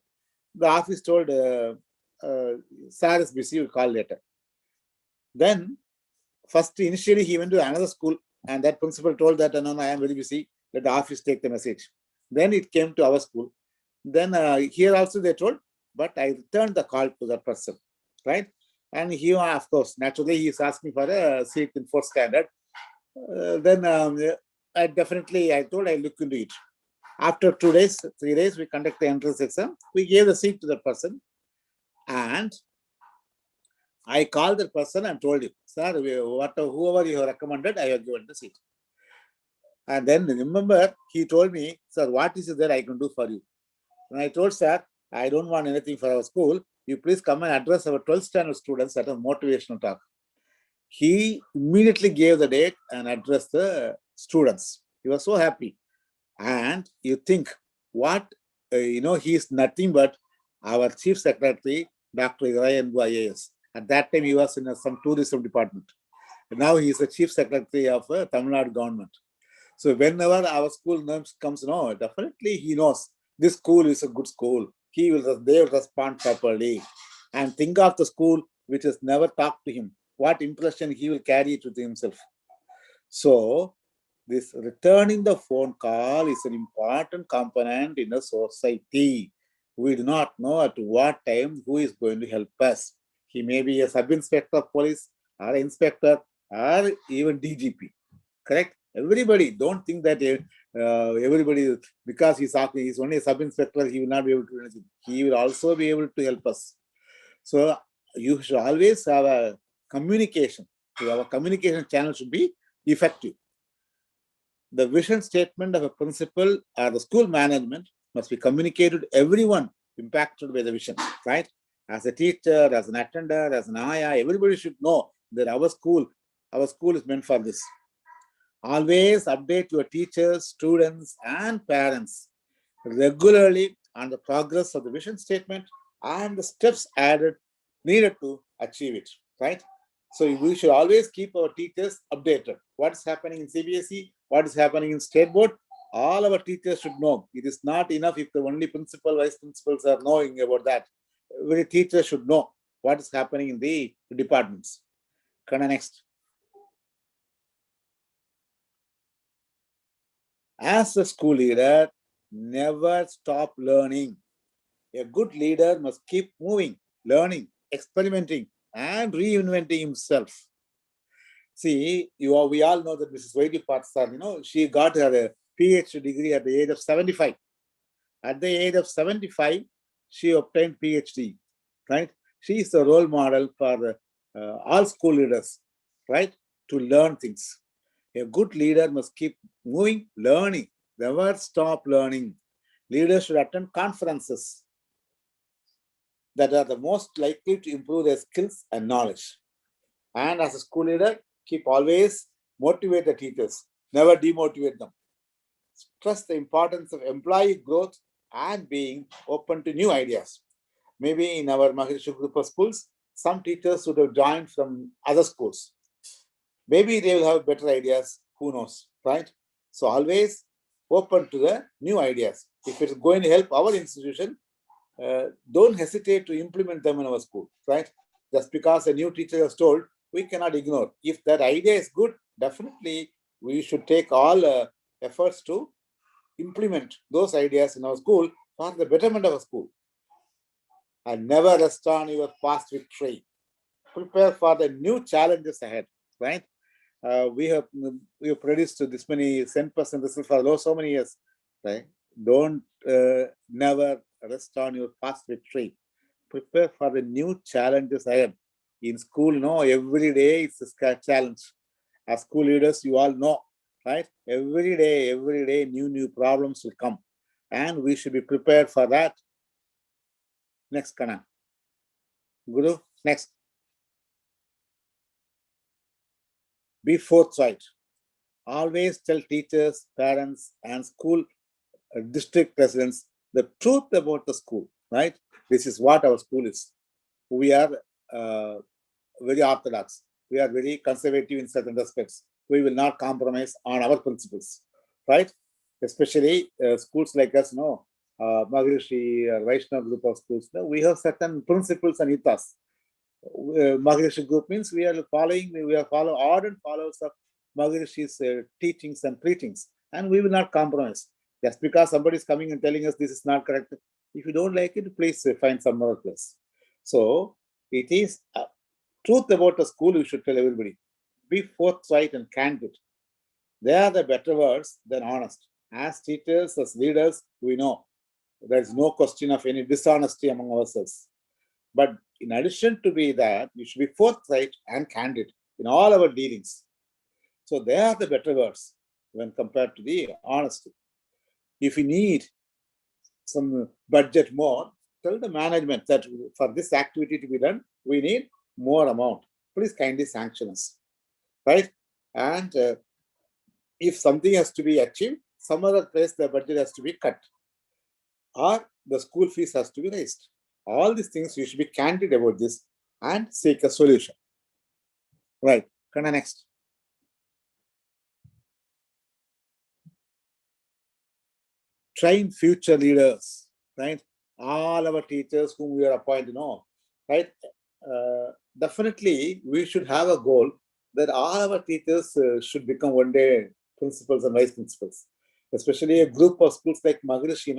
Speaker 17: The office told, sir is busy, we'll call later. Then, first initially he went to another school and that principal told that, no, I am very busy, let the office take the message. Then it came to our school. Then here also they told, but I returned the call to that person, right? And he, of course, naturally he is asking for a seat in 4th standard. Then I told I look into it. After 2 days, 3 days, we conduct the entrance exam. We gave the seat to the person, and I called the person and told him, sir, whoever you have recommended, I have given the seat. And then remember, he told me, sir, what is it that I can do for you? And I told, sir, I don't want anything for our school. You please come and address our 12th standard students at a motivational talk. He immediately gave the date and addressed the students. He was so happy. And you think, what, he is nothing but our chief secretary, Dr. Ryan IAS. At that time, he was in some tourism department. Now he is the chief secretary of Tamil Nadu government. So whenever our school names comes, definitely he knows this school is a good school. They will respond properly. And think of the school which has never talked to him. What impression he will carry to himself. So this returning the phone call is an important component in a society. We do not know at what time who is going to help us. He may be a sub-inspector of police or inspector or even DGP. Correct? Everybody, don't think that everybody, because he's only a sub-inspector, he will not be able to do anything. He will also be able to help us. So you should always have a communication. Our communication channel should be effective. The vision statement of a principal or the school management must be communicated to everyone impacted by the vision, right? As a teacher, as an attender, as an AYA, everybody should know that our school is meant for this. Always update your teachers, students, and parents regularly on the progress of the vision statement and the steps needed to achieve it, right? So we should always keep our teachers updated. What's happening in CBSE, what is happening in state board, all our teachers should know. It is not enough if the only principal, vice principals are knowing about that. Every teacher should know what is happening in the departments. Can I next? As a school leader, never stop learning. A good leader must keep moving, learning, experimenting, and reinventing himself. See, we all know that Mrs. Vaidi Patsar, she got her PhD degree at the age of 75. At the age of 75, she obtained PhD, right? She is a role model for all school leaders, right? To learn things. A good leader must keep moving, learning, never stop learning. Leaders should attend conferences that are the most likely to improve their skills and knowledge. And as a school leader, keep always motivate the teachers, never demotivate them. Stress the importance of employee growth and being open to new ideas. Maybe in our Maharishi group of schools, some teachers would have joined from other schools. Maybe they will have better ideas, who knows, right? So always open to the new ideas. If it's going to help our institution, don't hesitate to implement them in our school, right? Just because a new teacher has told, we cannot ignore. If that idea is good, definitely we should take all efforts to implement those ideas in our school for the betterment of our school. And never rest on your past victory. Prepare for the new challenges ahead, right? We have produced this many 10% results for so many years, right? Don't never rest on your past victory. Prepare for the new challenges ahead. In school, every day it's a challenge. As school leaders, you all know, right? Every day, new problems will come, and we should be prepared for that. Next, Kana. Guru, next. Be forthright. Always tell teachers, parents, and school district presidents the truth about the school, right? This is what our school is. We are very orthodox. We are very conservative in certain respects. We will not compromise on our principles, right? Especially schools like us, Maharishi, Vaishnava group of schools, we have certain principles and ethos. Maharishi group means we are following ardent followers of Maharishi's teachings and preachings, and we will not compromise. Just because somebody is coming and telling us this is not correct, if you don't like it, please find some other place. So it is truth about the school you should tell everybody. Be forthright and candid. They are the better words than honest. As teachers, as leaders, we know there is no question of any dishonesty among ourselves. But in addition to be that, you should be forthright and candid in all our dealings. So they are the better words when compared to the honesty. If you need some budget more, tell the management that for this activity to be done, we need more amount. Please kindly sanction us, right? And if something has to be achieved, some other place the budget has to be cut, or the school fees has to be raised. All these things you should be candid about this and seek a solution. Right. Kana, next. Train future leaders, right? All our teachers whom we are appointed, right? Definitely, we should have a goal that all our teachers should become one day principals and vice principals. Especially a group of schools like Maharishi,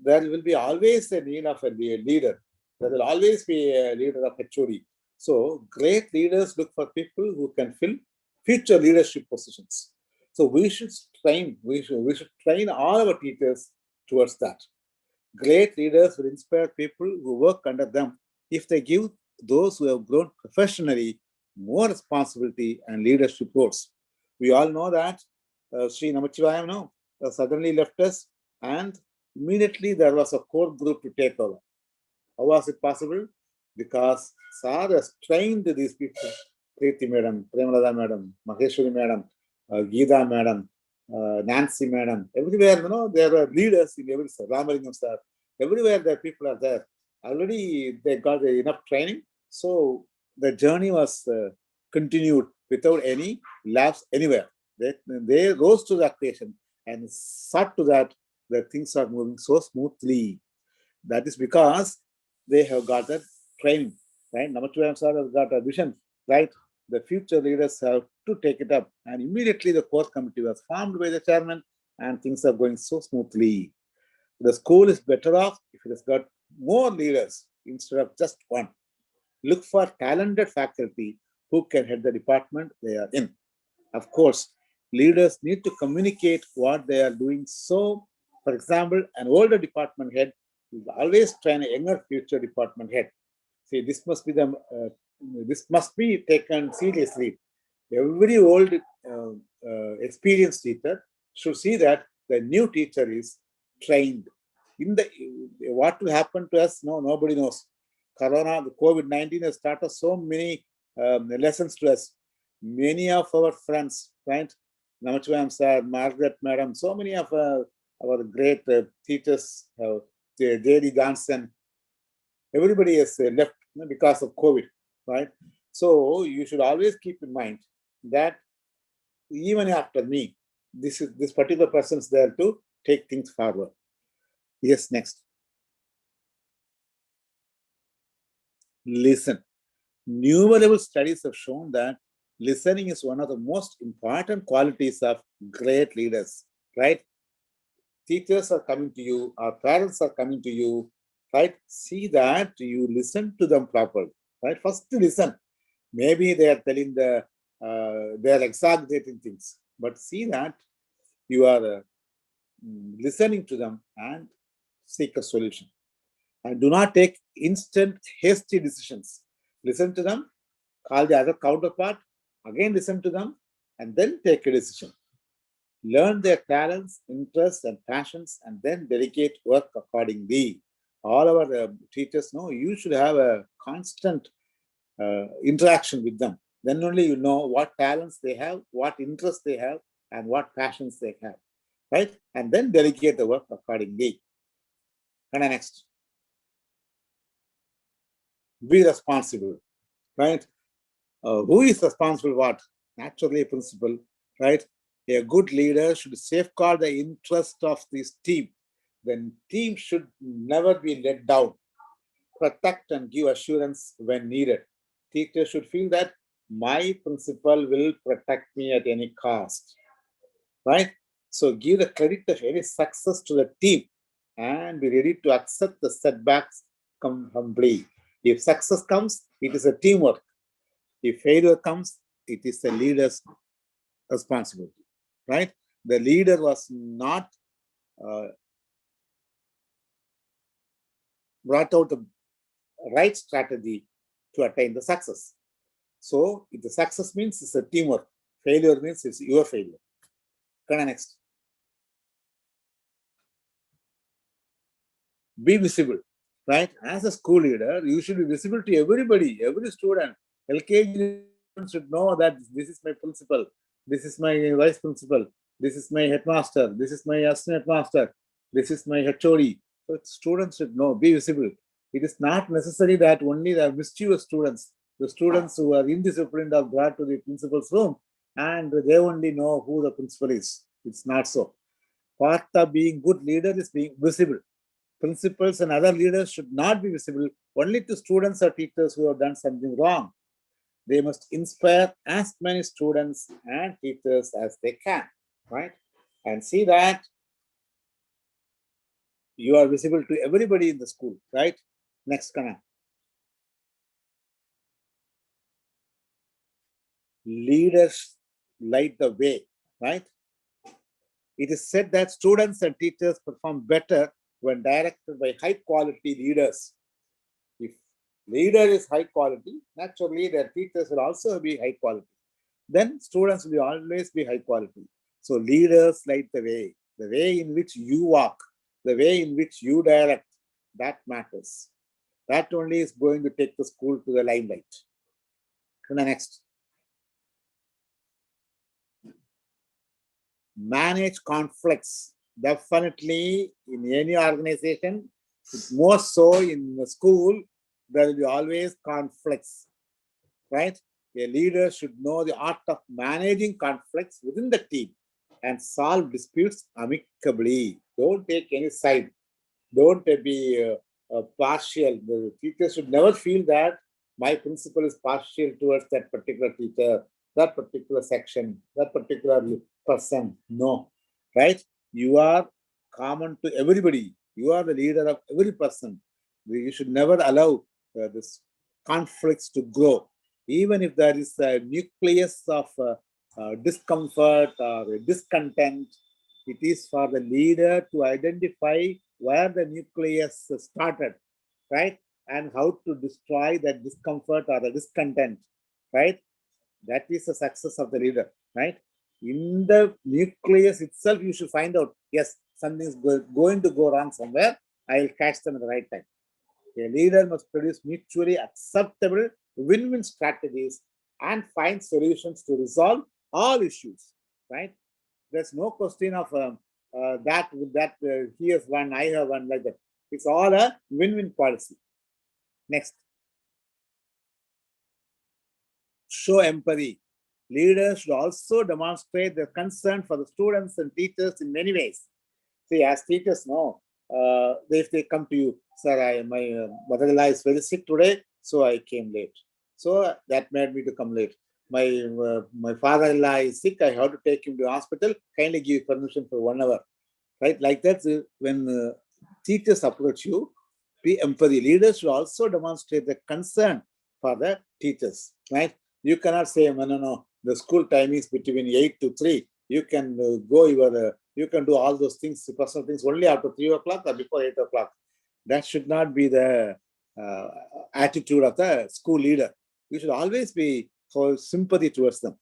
Speaker 17: there will be always a need of a leader. There will always be a leader of HOD. So great leaders look for people who can fill future leadership positions. So we should train all our teachers towards that. Great leaders will inspire people who work under them if they give those who have grown professionally more responsibility and leadership roles. We all know that Sri Namachivayam suddenly left us, and immediately there was a core group to take over. How was it possible? Because Sir has trained these people. Preeti Madam, Premalada Madam, Maheshwari Madam, Geeta Madam, Nancy Madam, everywhere, there are leaders in every sir, Ramalingam sir, everywhere the people are there. Already they got enough training. So the journey was continued without any lapse anywhere. They rose to the occasion and saw to that the things are moving so smoothly. That is because they have got that training, right? Namachivayam sir has got a vision, right? The future leaders have to take it up, and immediately the core committee was formed by the chairman, and things are going so smoothly. The school is better off if it has got more leaders instead of just one. Look for talented faculty who can head the department they are in. Of course, leaders need to communicate what they are doing. So, for example, an older department head will always train a younger future department head. See, this must be taken seriously. Every old experienced teacher should see that the new teacher is trained. What will happen to us? Nobody knows. Corona, the COVID-19 has taught us so many lessons to us. Many of our friends, right? Namachivayam sir, Margaret Madam, so many of our great teachers, J.D. Johnson, everybody has left because of COVID, right? So you should always keep in mind that even after me, this particular person is there to take things forward. Yes, next. Listen. Numerable studies have shown that listening is one of the most important qualities of great leaders, right? Teachers are coming to you, our parents are coming to you, right? See that you listen to them properly, right? First listen. Maybe they are telling they are exaggerating things, but see that you are listening to them and seek a solution. And do not take instant, hasty decisions. Listen to them, call the other counterpart, again listen to them, and then take a decision. Learn their talents, interests, and passions, and then dedicate work accordingly. All our teachers know you should have a constant interaction with them. Then only you know what talents they have, what interests they have, and what passions they have, right? And then delegate the work accordingly. And next, be responsible, right? Who is responsible what? Naturally, a principal, right? A good leader should safeguard the interest of this team. The team should never be let down. Protect and give assurance when needed. Teachers should feel that my principal will protect me at any cost, right? So give the credit of any success to the team and be ready to accept the setbacks humbly. If success comes, it is a teamwork. If failure comes, it is the leader's responsibility, right? The leader was not brought out the right strategy to attain the success. So if the success means it's a teamwork, failure means it's your failure. Next. Be visible, right? As a school leader, you should be visible to everybody, every student. LKG should know that this is my principal, this is my vice principal, this is my headmaster, this is my assistant headmaster, this is my HOD. So students should know, be visible. It is not necessary that only the mischievous students, the students who are indisciplined, are brought to the principal's room and they only know who the principal is. It's not so. Part of being good leader is being visible. Principals and other leaders should not be visible only to students or teachers who have done something wrong. They must inspire as many students and teachers as they can, right? And see that you are visible to everybody in the school, right? Next, Kana. Leaders light the way, right? It is said that students and teachers perform better when directed by high quality leaders. If leader is high quality, naturally their teachers will also be high quality. Then students will always be high quality. So leaders light the way in which you walk, the way in which you direct, that matters. That only is going to take the school to the limelight. Next. Manage conflicts. Definitely in any organization, more so in the school, there will be always conflicts, right? A leader should know the art of managing conflicts within the team and solve disputes amicably. Don't take any side. Don't be partial. The teacher should never feel that my principal is partial towards that particular teacher, that particular section, that particular person. No, right? You are common to everybody. You are the leader of every person. You should never allow this conflicts to grow. Even if there is a nucleus of discomfort or discontent, it is for the leader to identify where the nucleus started, right? And how to destroy that discomfort or the discontent, right? That is the success of the leader, right? In the nucleus itself, you should find out, yes, something is going to go wrong somewhere. I will catch them at the right time. A leader must produce mutually acceptable win-win strategies and find solutions to resolve all issues, right? There's no question of he has one, I have one, like that. It's all a win-win policy. Next. Show empathy. Leaders should also demonstrate their concern for the students and teachers in many ways. See, as teachers know, if they come to you, sir, my mother-in-law is very sick today, so I came late. So that made me to come late. My father-in-law is sick. I have to take him to the hospital. Kindly give permission for 1 hour. Right? Like that, when teachers approach you, be empathy. Leaders should also demonstrate the concern for the teachers. Right? You cannot say, no, the school time is between 8 to 3. You can you can do all those things, personal things, only after 3 o'clock or before 8 o'clock. That should not be the attitude of the school leader. You should always be for sympathy towards them.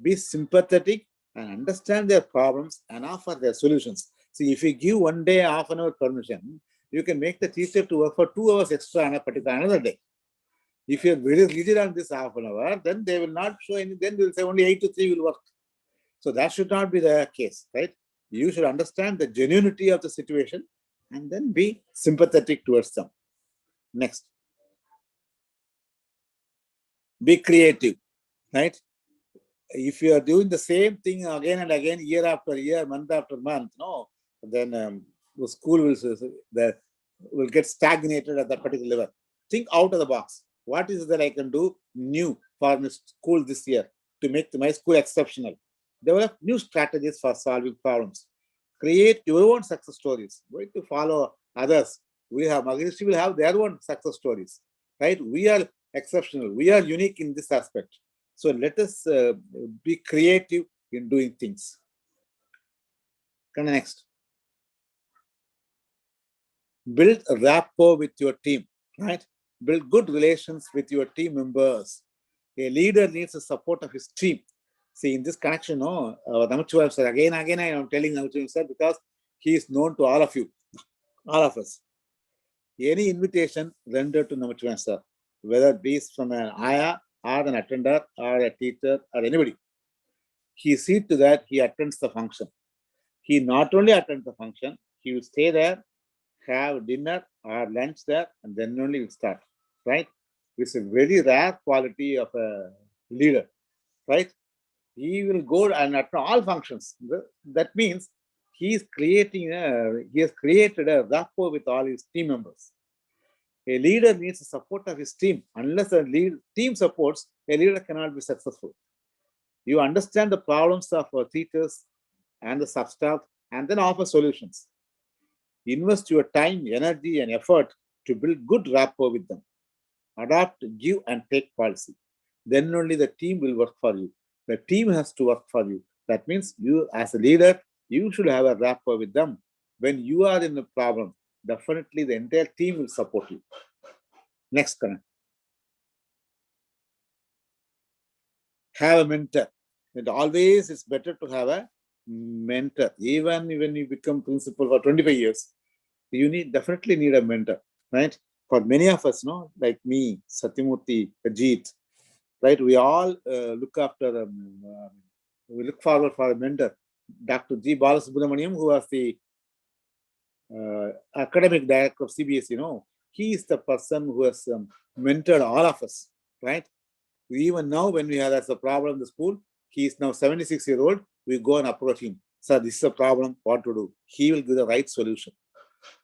Speaker 17: Be sympathetic and understand their problems and offer their solutions. See, if you give 1 day, half an hour permission, you can make the teacher to work for 2 hours extra on a particular another day. If you're very rigid on this half an hour, then they will not show any, then they will say only 8 to 3 will work. So that should not be the case, right? You should understand the genuinity of the situation and then be sympathetic towards them. Next. Be creative, right? If you are doing the same thing again and again, year after year, month after month, no, then the school will get stagnated at that particular level. Think out of the box. What is that I can do new for my school this year to make my school exceptional? Develop new strategies for solving problems. Create your own success stories. Going to follow others. Maharishi will have their own success stories, right? We are exceptional. We are unique in this aspect. So let us be creative in doing things. Come next. Build a rapport with your team, right? Build good relations with your team members. A leader needs the support of his team. See, in this connection, Namachivaya sir, again I am telling Namachivaya sir because he is known to all of you, all of us. Any invitation rendered to Namachivaya sir, whether it be from an ayah or an attender or a teacher or anybody, he sees to that he attends the function. He not only attends the function, he will stay there, have dinner or lunch there, and then only will start, right? It's a very rare quality of a leader, right? He will go and attend all functions. That means he has created a rapport with all his team members. A leader needs the support of his team. Unless a team supports, a leader cannot be successful. You understand the problems of our teachers and the sub-staff and then offer solutions. Invest your time, energy, and effort to build good rapport with them. Adapt, give, and take policy. Then only the team will work for you. The team has to work for you. That means you, as a leader, you should have a rapport with them. When you are in a problem, definitely the entire team will support you. Next, Karan. Have a mentor. And always it's better to have a mentor. Even when you become principal for 25 years, you definitely need a mentor, right? For many of us, like me, Satyamurthy, Ajit, right? We all look after, we look forward for a mentor. Dr. G. Balasubramaniam, who was the academic director of CBSE, he is the person who has mentored all of us, right? Even now, when we have a problem in the school, he is now 76-year-old, we go and approach him. Sir, this is a problem, what to do? He will give the right solution.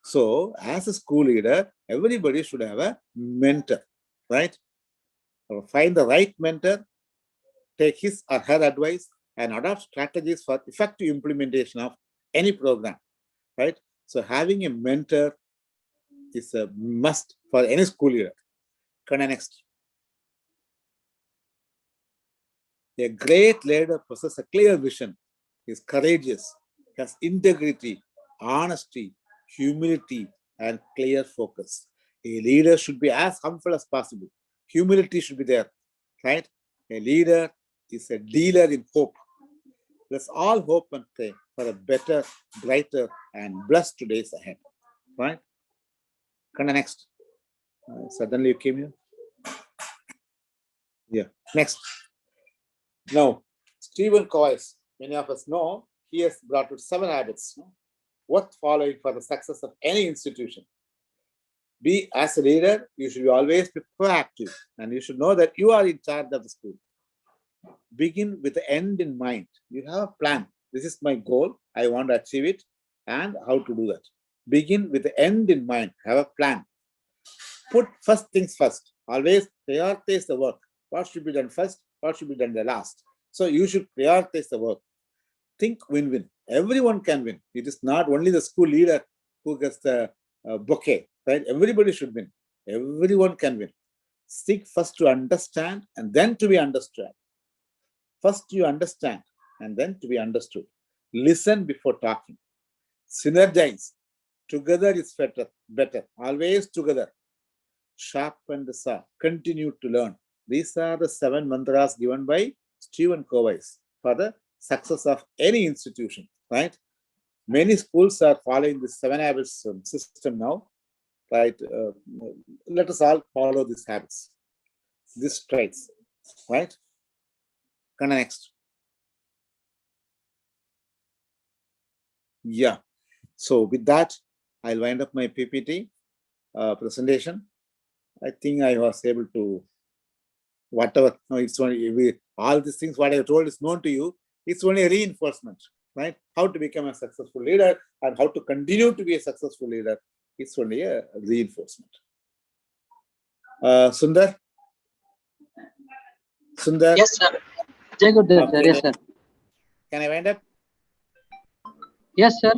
Speaker 17: So, as a school leader, everybody should have a mentor, right? Find the right mentor, take his or her advice, and adopt strategies for effective implementation of any program, right? So, having a mentor is a must for any school leader. Next. A great leader possesses a clear vision, is courageous, has integrity, honesty, humility, and clear focus. A leader should be as humble as possible. Humility should be there, right? A leader is a dealer in hope. Let's all hope and pray for a better, brighter, and blessed days ahead, right? Next. Suddenly you came here. Yeah. Next. Now, Stephen Covey, many of us know, he has brought out 7 habits worth following for the success of any institution. Be as a leader, you should always be proactive, and you should know that you are in charge of the school. Begin with the end in mind. You have a plan. This is my goal. I want to achieve it, and how to do that. Begin with the end in mind. Have a plan. Put first things first. Always prioritize the work. What should be done first? What should be done the last? So you should prioritize the work. Think win-win. Everyone can win. It is not only the school leader who gets the bouquet, right? Everybody should win. Everyone can win. Seek first to understand and then to be understood. First you understand and then to be understood. Listen before talking. Synergize. Together is better. Always together. Sharpen the saw. Continue to learn. These are the 7 mantras given by Stephen Covey for the success of any institution, right? Many schools are following this 7 habits system now, right? Let us all follow these habits, these traits, right? Come next. Yeah. So with that, I'll wind up my PPT presentation. I think I was able to, whatever, no, it's only, all these things, what I told is known to you. It's only a reinforcement, right? How to become a successful leader and how to continue to be a successful leader. It's only a reinforcement. Sundar? Sundar?
Speaker 15: Yes, sir. Jai Gurudev, sir. Yes, sir.
Speaker 17: Can I wind up?
Speaker 15: Yes, sir.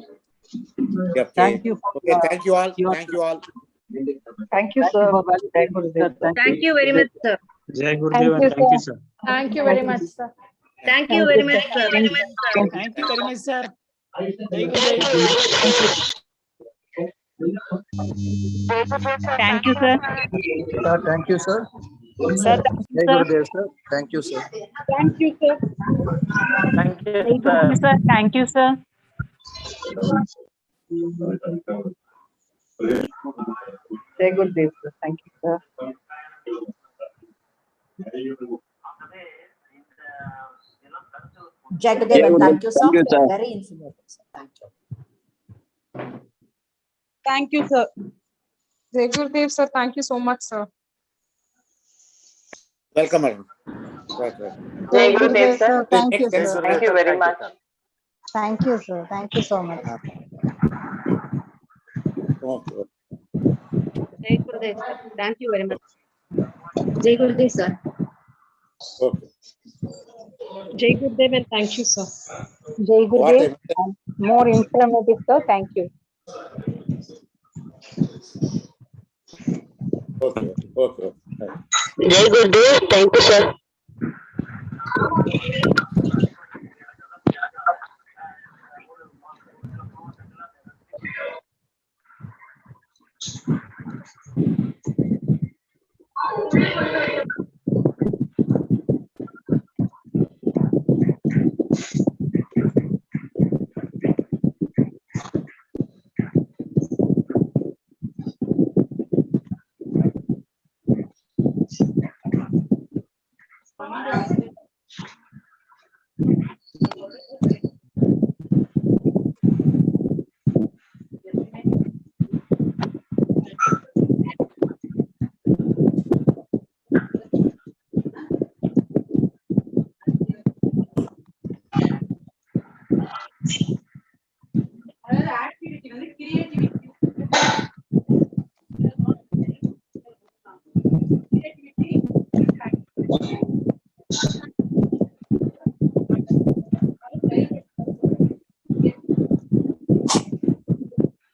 Speaker 17: Okay.
Speaker 8: Thank you.
Speaker 17: Okay, thank you all. Thank you all.
Speaker 8: Thank you, sir. Jai Gurudev, sir.
Speaker 3: Thank you very much, sir.
Speaker 16: Jai Gurudev and thank you, sir.
Speaker 6: Thank you very much, sir.
Speaker 3: Thank you very much, sir.
Speaker 16: Thank you very much, sir. Jai Gurudev.
Speaker 10: Thank you, sir.
Speaker 18: Thank you, sir.
Speaker 10: Sir,
Speaker 18: Jai Gurudev, sir. Thank you, sir.
Speaker 10: thank you, sir.
Speaker 8: Thank you,
Speaker 10: Thank
Speaker 8: sir.
Speaker 10: you, sir. Thank you, sir.
Speaker 8: Jai Gurudev, sir. Thank you, sir.
Speaker 5: Jagadev, and thank you, sir. Very informative, sir. Thank you.
Speaker 10: Thank you, sir. Jai Gurudev, sir. Thank you so much, sir.
Speaker 17: Welcome, madam. Right.
Speaker 10: Jai Gurudev, sir. Thank you,
Speaker 17: Next.
Speaker 10: sir.
Speaker 8: Thank you very much.
Speaker 5: Thank you, sir. Thank you so much.
Speaker 17: Okay.
Speaker 3: Jai Gurudev, sir. Thank you very much. Jai Gurudev, sir.
Speaker 17: Okay.
Speaker 10: Jai Gurudev, and thank you, sir.
Speaker 5: Jai
Speaker 17: What
Speaker 5: Gurudev, and more informative, sir. Thank you.
Speaker 17: Okay. Okay. Right.
Speaker 5: Jai Gurudev, thank you, sir.